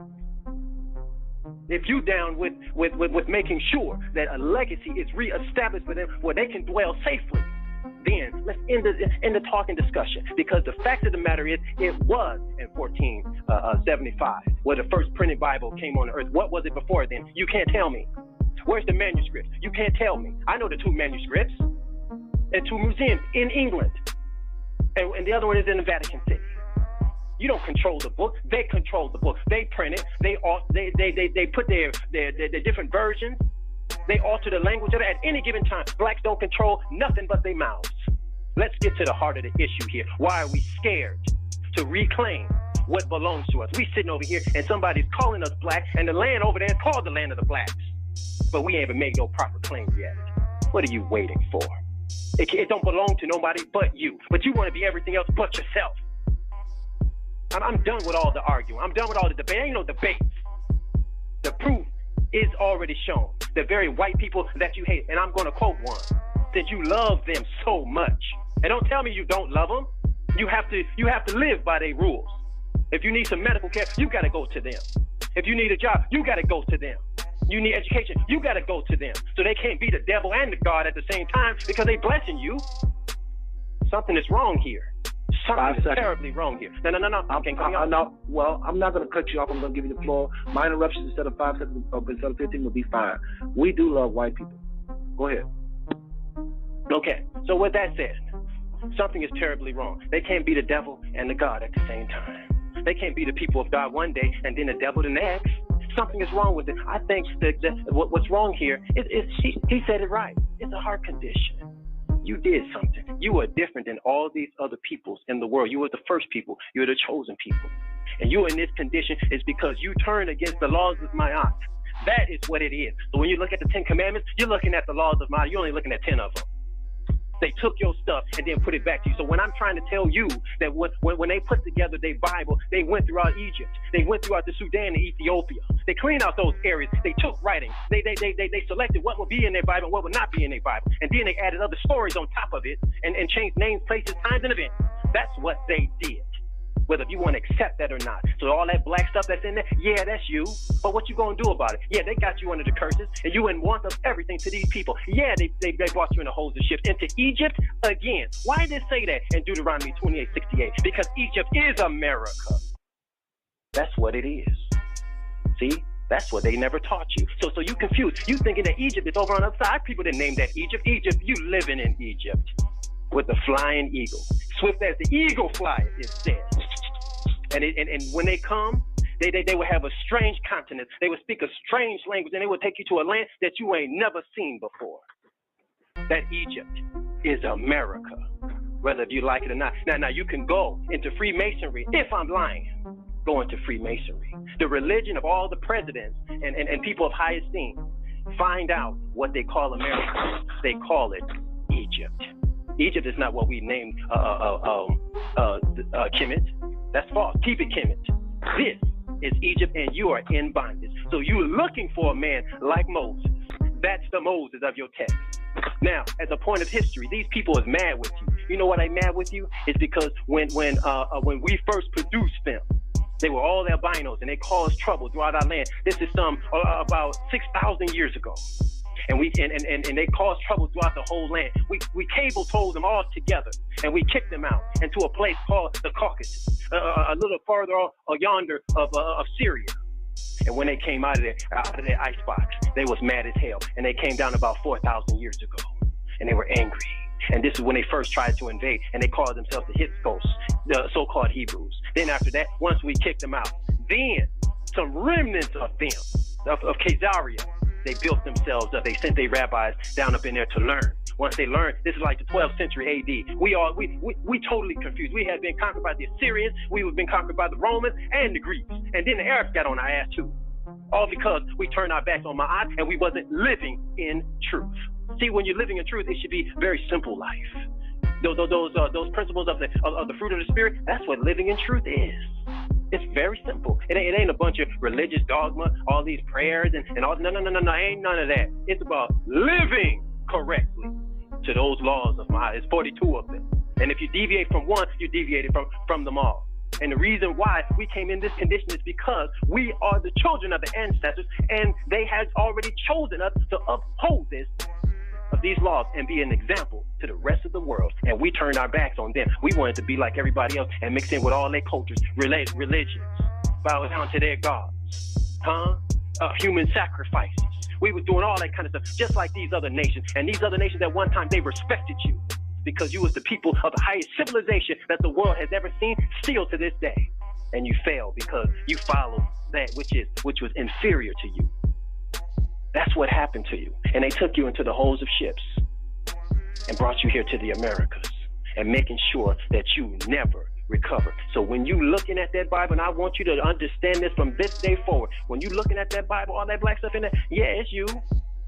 If you down with making sure that a legacy is reestablished for them where they can dwell safely, then let's end the talk and discussion. Because the fact of the matter is, it was in 1475 where the first printed Bible came on earth. What was it before then? You can't tell me. Where's the manuscript? You can't tell me. I know the two manuscripts and two museums in England. And the other one is in the Vatican City. You don't control the book. They control the book. They print it. They put their different versions. They alter the language of it at any given time. Blacks don't control nothing but their mouths. Let's get to the heart of the issue here. Why are we scared to reclaim what belongs to us? We sitting over here and somebody's calling us black, and the land over there is called the land of the blacks. But we ain't even made no proper claim yet. What are you waiting for? It don't belong to nobody but you. But you want to be everything else but yourself. I'm done with all the arguing. I'm done with all the debate. Ain't no debates. The proof is already shown. The very white people that you hate, and I'm going to quote one, that you love them so much. And don't tell me you don't love them. You have to live by their rules. If you need some medical care, you got to go to them. If you need a job, you got to go to them. You need education, you got to go to them. So they can't be the devil and the God at the same time because they blessing you. Something is wrong here. Something is terribly wrong here. No. Well, I'm not going to cut you off. I'm going to give you the floor. My interruptions instead of 5 seconds, instead of 15 will be fine. We do love white people. Go ahead. Okay. So with that said, something is terribly wrong. They can't be the devil and the God at the same time. They can't be the people of God one day and then the devil the next. Something is wrong with it. I think that what's wrong here is he said it right. It's a heart condition. You did something. You are different than all these other peoples in the world. You were the first people. You were the chosen people. And you in this condition is because you turned against the laws of Ma'at. That is what it is. So when you look at the 10 Commandments, you're looking at the laws of Ma'at. You're only looking at 10 of them. They took your stuff and then put it back to you. So when I'm trying to tell you that when they put together their Bible, they went throughout Egypt. They went throughout the Sudan and Ethiopia. They cleaned out those areas. They took writing. They selected what would be in their Bible and what would not be in their Bible. And then they added other stories on top of it and changed names, places, times, and events. That's what they did. Whether you want to accept that or not. So all that black stuff that's in there, yeah, that's you. But what you gonna do about it? Yeah, they got you under the curses, and you in want of everything to these people. Yeah, they brought you in a hole to shift into Egypt again. Why did it say that in Deuteronomy 28:68? Because Egypt is America. That's what it is. See? That's what they never taught you. So you confused. You thinking that Egypt is over on the other side. People didn't name that Egypt. Egypt, you living in Egypt. With the flying eagle. Swift as the eagle flies, it says. And when they come, they will have a strange continent. They will speak a strange language, and they will take you to a land that you ain't never seen before. That Egypt is America, whether you like it or not. Now you can go into Freemasonry if I'm lying. go into Freemasonry. The religion of all the presidents and people of high esteem. Find out what they call America. They call it Egypt. Egypt is not what we named Kemet. That's false. Keep it Kemet. This is Egypt, and you are in bondage. So you're looking for a man like Moses. That's the Moses of your text. Now, as a point of history, these people is mad with you. You know what I'm mad with you? It's because when we first produced them, they were all albinos, and they caused trouble throughout our land. This is about 6,000 years ago. And they caused trouble throughout the whole land. We cable told them all together, and we kicked them out into a place called the Caucasus, a little farther yonder of Syria. And when they came out of their icebox, they was mad as hell, and they came down about 4,000 years ago, and they were angry. And this is when they first tried to invade, and they called themselves the Hyksos, the so-called Hebrews. Then after that, once we kicked them out, then some remnants of them, of Khazaria, they built themselves up. They sent their rabbis down up in there to learn. Once they learned, this is like the 12th century AD. We totally confused. We had been conquered by the Assyrians. We had been conquered by the Romans and the Greeks. And then the Arabs got on our ass too. All because we turned our backs on Ma'at and we wasn't living in truth. See, when you're living in truth, it should be very simple life. Those principles of the fruit of the Spirit, that's what living in truth is. It's very simple. It ain't a bunch of religious dogma, all these prayers and all. No, ain't none of that. It's about living correctly to those laws of Ma'at. It's 42 of them. And if you deviate from one, you deviated from them all. And the reason why we came in this condition is because we are the children of the ancestors, and they had already chosen us to uphold these laws and be an example to the rest of the world. And we turned our backs on them. We wanted to be like everybody else and mix in with all their cultures, religions, bow down to their gods, human sacrifices. We was doing all that kind of stuff, just like these other nations. And these other nations, at one time, they respected you because you was the people of the highest civilization that the world has ever seen, still to this day. And you failed because you followed that which was inferior to you. That's what happened to you. And they took you into the holds of ships and brought you here to the Americas and making sure that you never recover. So when you looking at that Bible, and I want you to understand this from this day forward, when you looking at that Bible, all that black stuff in there, yeah, it's you.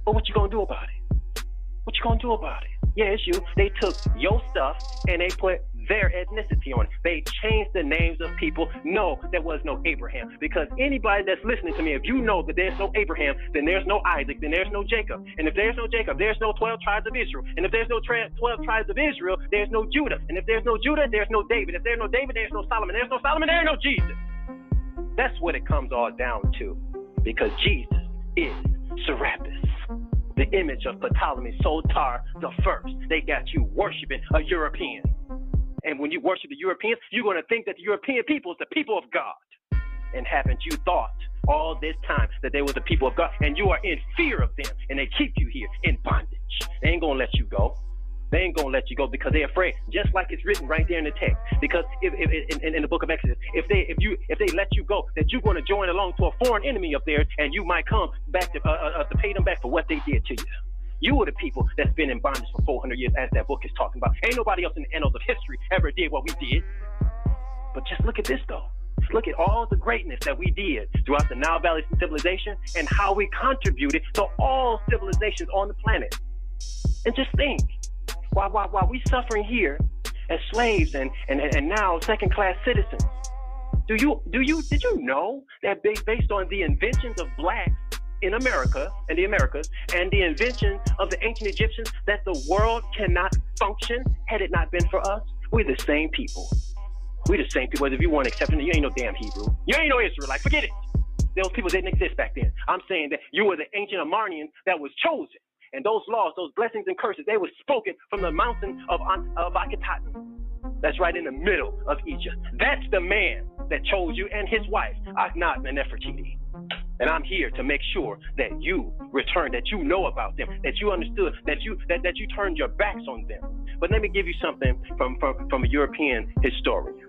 But what you gonna do about it? What you gonna do about it? Yeah, it's you. They took your stuff and they put their ethnicity on it. They changed the names of people. No, there was no Abraham. Because anybody that's listening to me, if you know that there's no Abraham, then there's no Isaac, then there's no Jacob. And if there's no Jacob, there's no 12 tribes of Israel. And if there's no 12 tribes of Israel, there's no Judah. And if there's no Judah, there's no David. If there's no David, there's no Solomon. There's no Solomon, there's no Jesus. That's what it comes all down to. Because Jesus is Serapis, the image of Ptolemy Soter the first. They got you worshiping a European. And when you worship the Europeans, you're going to think that the European people is the people of God. And haven't you thought all this time that they were the people of God? And you are in fear of them, and they keep you here in bondage. They ain't going to let you go. They ain't going to let you go because they're afraid, just like it's written right there in the text. Because if in the book of Exodus, if they let you go, that you're going to join along to a foreign enemy of theirs, and you might come back to pay them back for what they did to you. You are the people that's been in bondage for 400 years, as that book is talking about. Ain't nobody else in the annals of history ever did what we did. But just look at this, though. Look at all the greatness that we did throughout the Nile Valley civilization and how we contributed to all civilizations on the planet. And just think, while we suffering here as slaves and now second-class citizens, did you know that based on the inventions of blacks in America and the Americas and the invention of the ancient Egyptians, that the world cannot function had it not been for us? We're the same people. We're the same people. If you want to accept it, you ain't no damn Hebrew. You ain't no Israelite. Forget it. Those people didn't exist back then. I'm saying that you were the ancient Amarnian that was chosen. And those laws, those blessings and curses, they were spoken from the mountain of Akhenaten. That's right in the middle of Egypt. That's the man that chose you and his wife, Akhenaten and Nefertiti. And I'm here to make sure that you return, that you know about them, that you understood, that you turned your backs on them. But let me give you something from a European historian.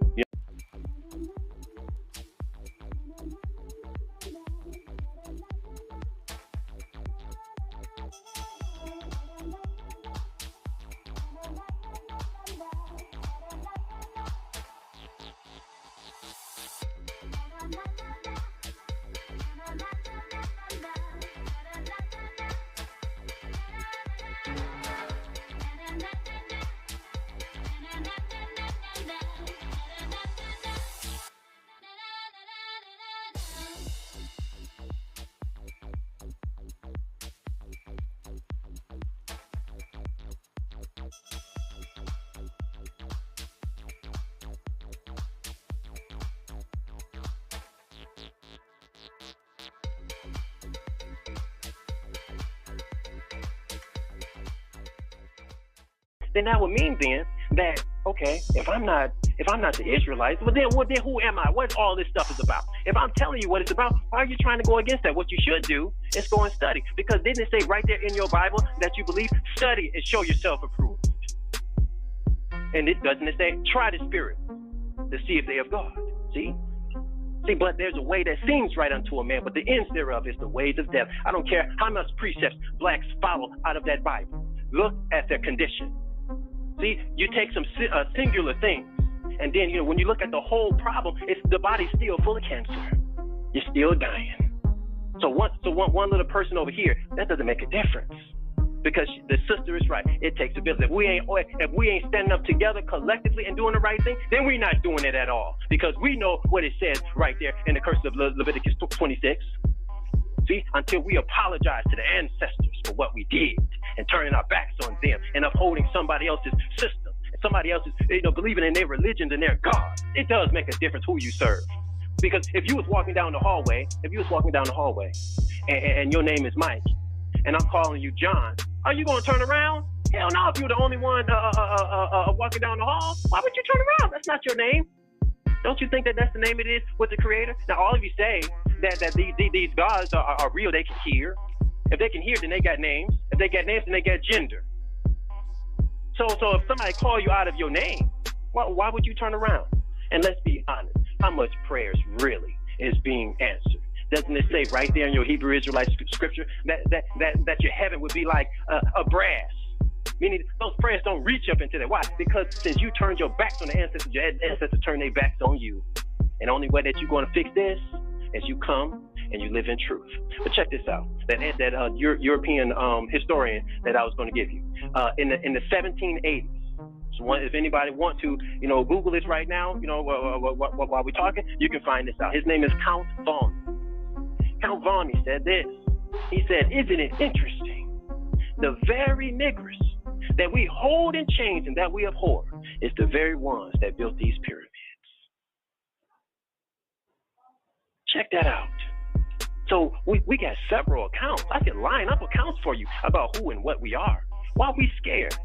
then that would mean then that, okay, if I'm not the Israelites, well then who am I? What all this stuff is about? If I'm telling you what it's about, why are you trying to go against that? What you should do is go and study. Because didn't it say right there in your Bible that you believe? Study and show yourself approved. And doesn't it say, try the spirit to see if they of God? See, but there's a way that seems right unto a man, but the ends thereof is the ways of death. I don't care how much precepts blacks follow out of that Bible. Look at their condition. See, you take some singular things, and then, when you look at the whole problem, it's the body's still full of cancer. You're still dying. So one little person over here, that doesn't make a difference. Because the sister is right. It takes a village. If we ain't standing up together collectively and doing the right thing, then we're not doing it at all. Because we know what it says right there in the curse of Leviticus 26. See, until we apologize to the ancestors for what we did and turning our backs on them and upholding somebody else's system and somebody else's, believing in their religions and their God, it does make a difference who you serve. Because if you was walking down the hallway, and your name is Mike, and I'm calling you John, are you going to turn around? Hell no, if you're the only one walking down the hall, why would you turn around? That's not your name. Don't you think that that's the name it is with the Creator? Now, all of you say that these gods are real, they can hear. If they can hear, then they got names. If they got names, then they got gender. So if somebody call you out of your name, why would you turn around? And let's be honest, how much prayers really is being answered? Doesn't it say right there in your Hebrew Israelite scripture that your heaven would be like a brass? Meaning those prayers don't reach up into that. Why? Because since you turned your backs on the ancestors, your ancestors turned their backs on you. And the only way that you're going to fix this is you come and you live in truth. But check this out. That European historian that I was going to give you. In the 1780s. So if anybody want to, Google this right now, while we're talking, you can find this out. His name is Count Vaughan. Count Vaughan, he said this. He said, isn't it interesting? The very niggers that we hold in chains and that we abhor is the very ones that built these pyramids. Check that out. So we got several accounts. I can line up accounts for you about who and what we are. Why are we scared?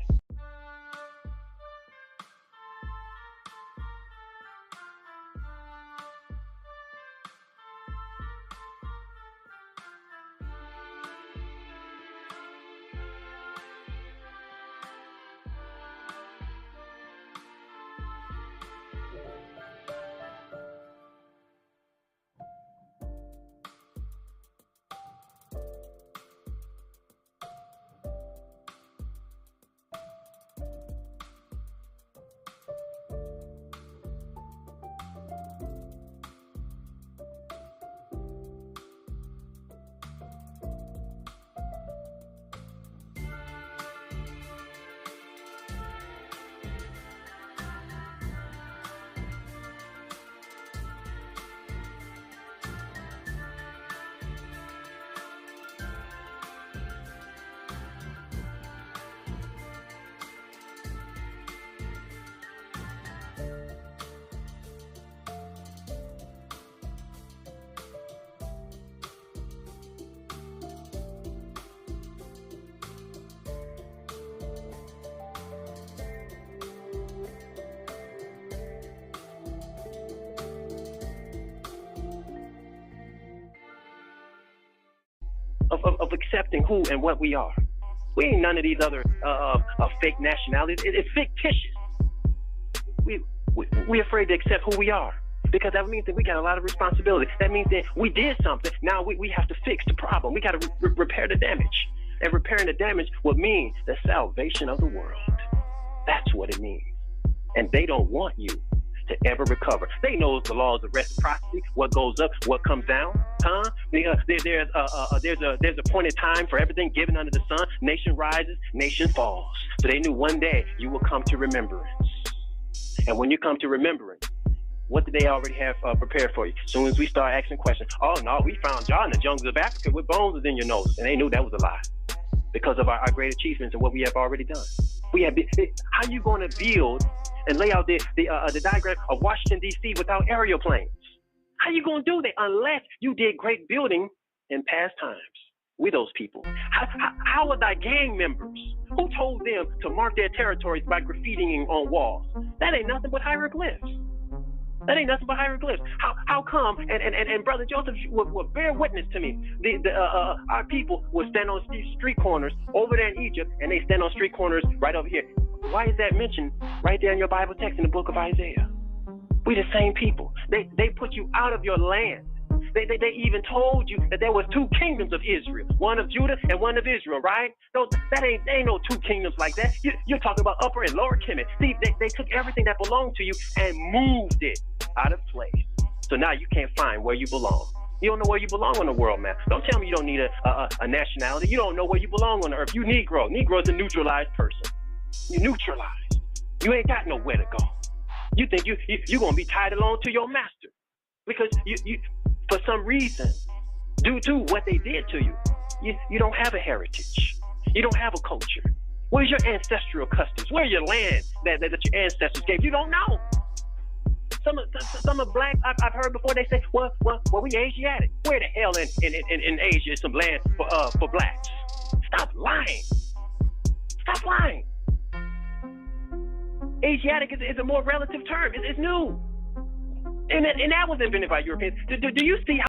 Of accepting who and what we are. We ain't none of these other fake nationalities. It's fictitious. We're afraid to accept who we are because that means that we got a lot of responsibility. That means that we did something. Now we have to fix the problem. We got to repair the damage. And repairing the damage would mean the salvation of the world. That's what it means. And they don't want you to ever recover. They know the laws of reciprocity, what goes up, what comes down, huh? There's a point in time for everything given under the sun. Nation rises, nation falls. So they knew one day you will come to remembrance. And when you come to remembrance, what did they already have prepared for you? As soon as we start asking questions, oh no, we found y'all in the jungles of Africa with bones in your nose. And they knew that was a lie because of our great achievements and what we have already done. How you going to build and lay out the diagram of Washington, D.C. without aerial planes? How you going to do that unless you did great building in past times? We those people. How are thy gang members? Who told them to mark their territories by graffitiing on walls? That ain't nothing but hieroglyphs. That ain't nothing but hieroglyphs. How come? And Brother Joseph will bear witness to me. Our people will stand on street corners over there in Egypt, and they stand on street corners right over here. Why is that mentioned right there in your Bible text in the book of Isaiah? We the same people. They put you out of your land. They even told you that there was two kingdoms of Israel, one of Judah and one of Israel, right? That ain't no two kingdoms like that. You're talking about Upper and Lower Kemet. See, they took everything that belonged to you and moved it out of place. So now you can't find where you belong. You don't know where you belong on the world, man. Don't tell me you don't need a nationality. You don't know where you belong on the earth. You Negro. Negro is a neutralized person. You neutralized. You ain't got nowhere to go. You think you're going to be tied along to your master because you for some reason, due to what they did to you, you don't have a heritage. You don't have a culture. Where's your ancestral customs? Where's your land that your ancestors gave? You don't know. Some of black, I've heard before, they say, well, we Asiatic. Where the hell in Asia is some land for blacks? Stop lying. Stop lying. Asiatic is a more relative term. It's new. And that was invented by Europeans. Do you see how